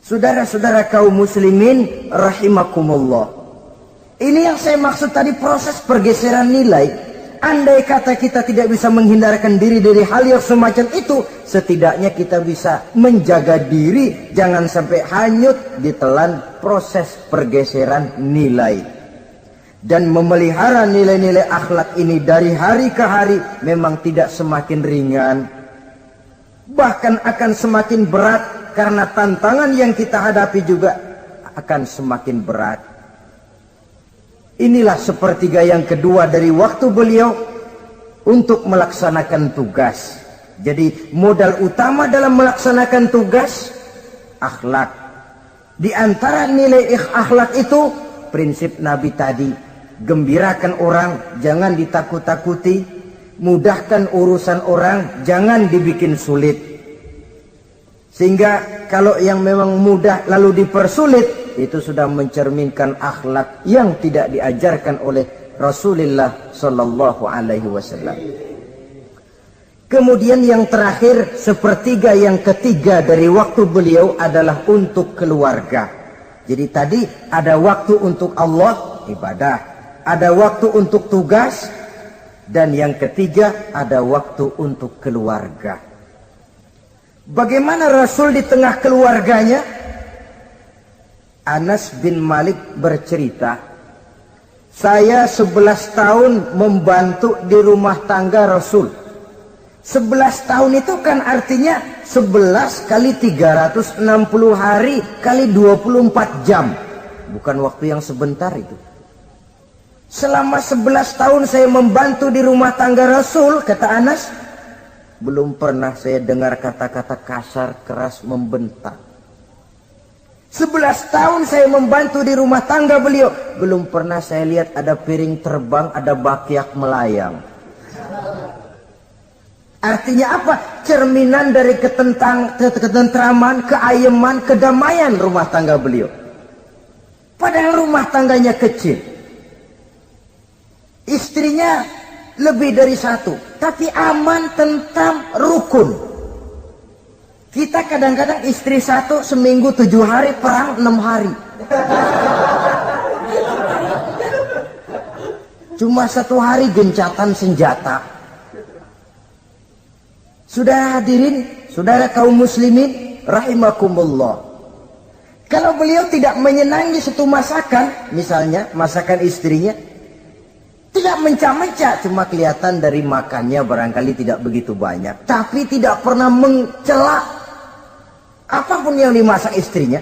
Saudara-saudara kaum muslimin rahimakumullah. Ini yang saya maksud tadi, proses pergeseran nilai. Andai kata kita tidak bisa menghindarkan diri dari hal yang semacam itu, setidaknya kita bisa menjaga diri jangan sampai hanyut ditelan proses pergeseran nilai. Dan memelihara nilai-nilai akhlak ini dari hari ke hari memang tidak semakin ringan, bahkan akan semakin berat, karena tantangan yang kita hadapi juga akan semakin berat. Inilah sepertiga yang kedua dari waktu beliau untuk melaksanakan tugas. Jadi modal utama dalam melaksanakan tugas akhlak. Di antara nilai akhlak itu prinsip Nabi tadi, gembirakan orang, jangan ditakut-takuti, mudahkan urusan orang, jangan dibikin sulit. Sehingga kalau yang memang mudah lalu dipersulit, itu sudah mencerminkan akhlak yang tidak diajarkan oleh Rasulullah Sallallahu Alaihi Wasallam. Kemudian yang terakhir, sepertiga yang ketiga dari waktu beliau adalah untuk keluarga. Jadi tadi ada waktu untuk Allah, ibadah, ada waktu untuk tugas, dan yang ketiga ada waktu untuk keluarga. Bagaimana Rasul di tengah keluarganya? Anas bin Malik bercerita, saya 11 tahun membantu di rumah tangga Rasul. 11 tahun itu kan artinya 11 kali 360 hari kali 24 jam. Bukan waktu yang sebentar itu. Selama 11 tahun saya membantu di rumah tangga Rasul, kata Anas, belum pernah saya dengar kata-kata kasar, keras, membentak. 11 tahun saya membantu di rumah tangga beliau, belum pernah saya lihat ada piring terbang, ada bakyak melayang. Artinya apa? Cerminan dari ketentraman, keayeman, kedamaian rumah tangga beliau. Padahal rumah tangganya kecil. Istrinya lebih dari satu, tapi aman, tentram, rukun. Kita kadang-kadang istri satu seminggu 7 hari, perang 6 hari. Cuma 1 hari gencatan senjata. Sudah hadirin, saudara kaum muslimin rahimakumullah. Kalau beliau tidak menyenangi satu masakan, misalnya masakan istrinya, tidak mencah-mencah, cuma kelihatan dari makannya barangkali tidak begitu banyak, tapi tidak pernah mencela apapun yang dimasak istrinya.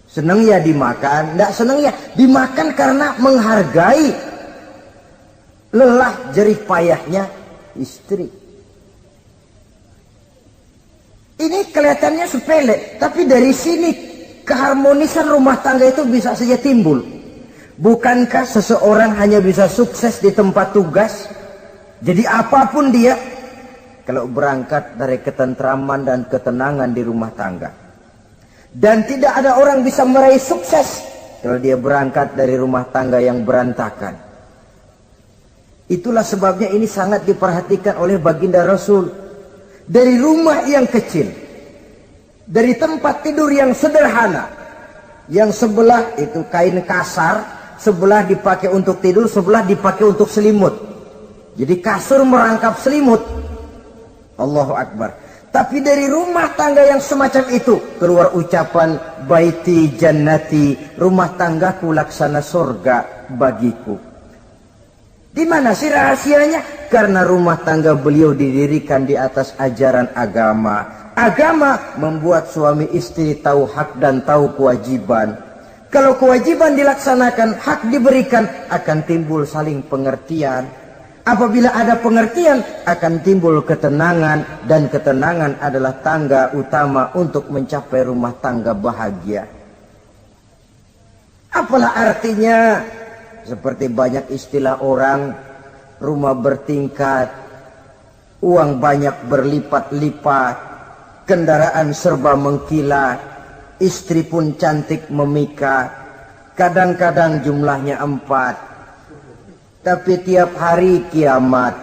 Senang ya dimakan, tidak senang ya dimakan karena menghargai lelah jerih payahnya istri. Ini kelihatannya sepele, tapi dari sini keharmonisan rumah tangga itu bisa saja timbul. Bukankah seseorang hanya bisa sukses di tempat tugas? Jadi apapun dia, kalau berangkat dari ketentraman dan ketenangan di rumah tangga. Dan tidak ada orang bisa meraih sukses kalau dia berangkat dari rumah tangga yang berantakan. Itulah sebabnya ini sangat diperhatikan oleh baginda Rasul. Dari rumah yang kecil, dari tempat tidur yang sederhana, yang sebelah itu kain kasar, sebelah dipakai untuk tidur, sebelah dipakai untuk selimut. Jadi kasur merangkap selimut. Allahu Akbar. Tapi dari rumah tangga yang semacam itu keluar ucapan baiti jannati, rumah tanggaku laksana surga bagiku. Di mana sih rahasianya? Karena rumah tangga beliau didirikan di atas ajaran agama. Agama membuat suami istri tahu hak dan tahu kewajiban. Kalau kewajiban dilaksanakan, hak diberikan, akan timbul saling pengertian. Apabila ada pengertian, akan timbul ketenangan, dan ketenangan adalah tangga utama untuk mencapai rumah tangga bahagia. Apalah artinya? Seperti banyak istilah orang, rumah bertingkat, uang banyak berlipat-lipat, kendaraan serba mengkilat, istri pun cantik memikat, kadang-kadang jumlahnya 4. Tapi tiap hari kiamat,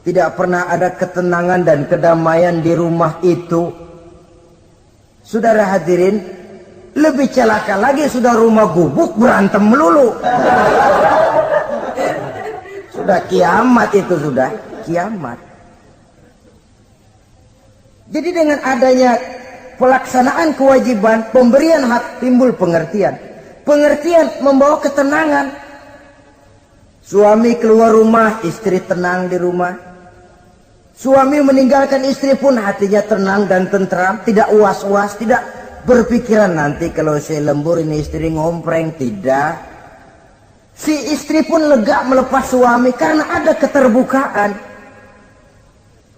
tidak pernah ada ketenangan dan kedamaian di rumah itu. Saudara hadirin, lebih celaka lagi sudah rumah gubuk berantem melulu. Sudah kiamat itu, sudah kiamat. Jadi dengan adanya pelaksanaan kewajiban, pemberian hak, timbul pengertian. Pengertian membawa ketenangan. Suami keluar rumah, istri tenang di rumah. Suami meninggalkan istri pun hatinya tenang dan tentram, tidak was-was, tidak berpikiran nanti kalau saya lembur ini istri ngompreng, tidak. Si istri pun lega melepas suami karena ada keterbukaan.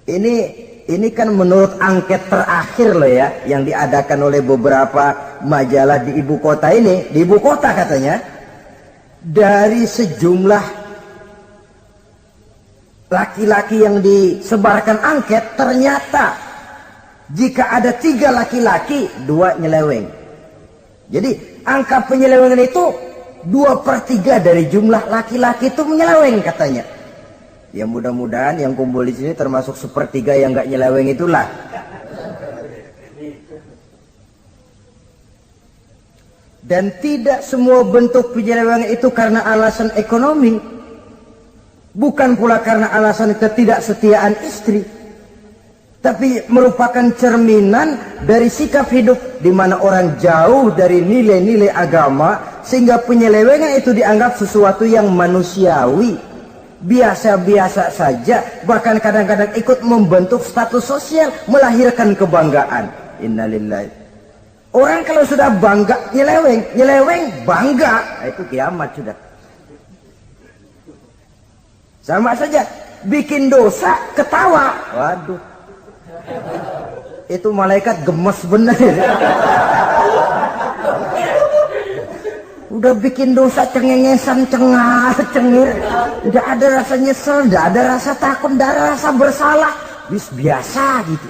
Ini kan menurut angket terakhir loh ya, yang diadakan oleh beberapa majalah di ibu kota ini. Di ibu kota katanya, dari sejumlah laki-laki yang disebarkan angket, ternyata jika ada 3 laki-laki, 2 nyeleweng. Jadi angka penyelewengan itu 2/3 dari jumlah laki-laki itu menyeleweng katanya. Ya mudah-mudahan yang kumpul di sini termasuk 1/3 yang nggak nyeleweng itulah. Dan tidak semua bentuk penyelewengan itu karena alasan ekonomi. Bukan pula karena alasan ketidaksetiaan istri. Tapi merupakan cerminan dari sikap hidup di mana orang jauh dari nilai-nilai agama sehingga penyelewengan itu dianggap sesuatu yang manusiawi. Biasa-biasa saja, bahkan kadang-kadang ikut membentuk status sosial, melahirkan kebanggaan. Innalillahi. Orang kalau sudah bangga nyeleweng bangga, itu kiamat sudah. Sama saja, bikin dosa ketawa, waduh, itu malaikat gemes bener. Udah bikin dosa cengengesan, cengar, cengir, tidak ada rasa nyesel, tidak ada rasa takut, tidak ada rasa bersalah, biasa gitu.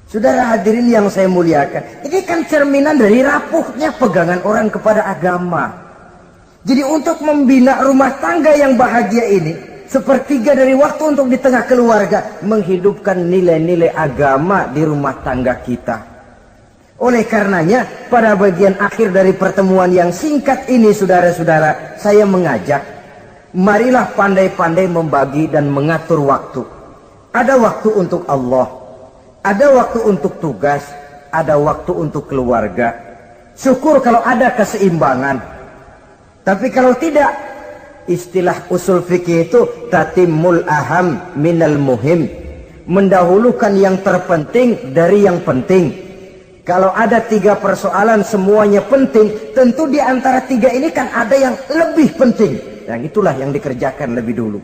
Saudara hadirin yang saya muliakan, ini kan cerminan dari rapuhnya pegangan orang kepada agama. Jadi untuk membina rumah tangga yang bahagia ini, 1/3 dari waktu untuk di tengah keluarga, menghidupkan nilai-nilai agama di rumah tangga kita. Oleh karenanya, pada bagian akhir dari pertemuan yang singkat ini, saudara-saudara, saya mengajak, marilah pandai-pandai membagi dan mengatur waktu. Ada waktu untuk Allah, ada waktu untuk tugas, ada waktu untuk keluarga. Syukur kalau ada keseimbangan. Tapi kalau tidak, istilah usul fikih itu tatimul aham minal muhim, mendahulukan yang terpenting dari yang penting. Kalau ada 3 persoalan semuanya penting, tentu di antara 3 ini kan ada yang lebih penting. Yang itulah yang dikerjakan lebih dulu.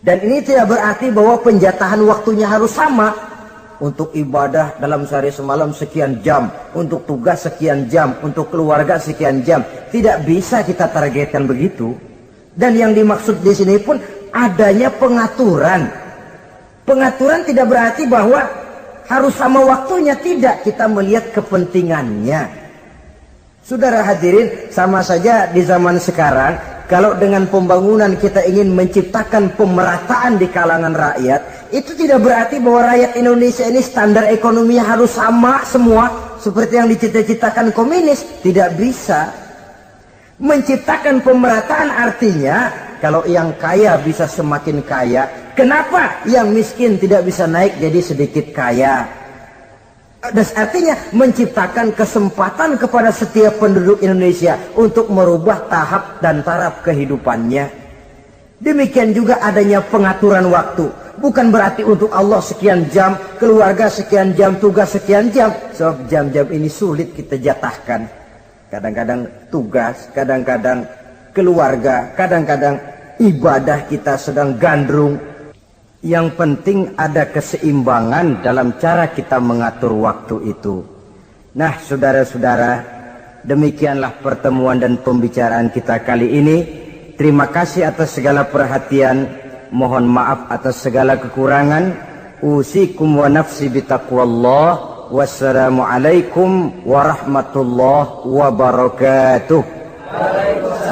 Dan ini tidak berarti bahwa penjatahan waktunya harus sama. Untuk ibadah dalam sehari semalam sekian jam, untuk tugas sekian jam, untuk keluarga sekian jam. Tidak bisa kita targetkan begitu. Dan yang dimaksud di sini pun adanya pengaturan. Pengaturan tidak berarti bahwa harus sama waktunya, tidak. Kita melihat kepentingannya. Saudara hadirin, sama saja di zaman sekarang, kalau dengan pembangunan kita ingin menciptakan pemerataan di kalangan rakyat, itu tidak berarti bahwa rakyat Indonesia ini standar ekonominya harus sama semua, seperti yang dicita-citakan komunis. Tidak bisa. Menciptakan pemerataan artinya, kalau yang kaya bisa semakin kaya, kenapa yang miskin tidak bisa naik jadi sedikit kaya? Dan artinya menciptakan kesempatan kepada setiap penduduk Indonesia untuk merubah tahap dan taraf kehidupannya. Demikian juga adanya pengaturan waktu. Bukan berarti untuk Allah sekian jam, keluarga sekian jam, tugas sekian jam. Sebab jam-jam ini sulit kita jatahkan. Kadang-kadang tugas, kadang-kadang keluarga, kadang-kadang ibadah kita sedang gandrung. Yang penting ada keseimbangan dalam cara kita mengatur waktu itu. Nah, saudara-saudara, demikianlah pertemuan dan pembicaraan kita kali ini. Terima kasih atas segala perhatian. Mohon maaf atas segala kekurangan. Usikum wa nafsi bitaqwallah. Wassalamualaikum warahmatullahi wabarakatuh. Waalaikumsalam.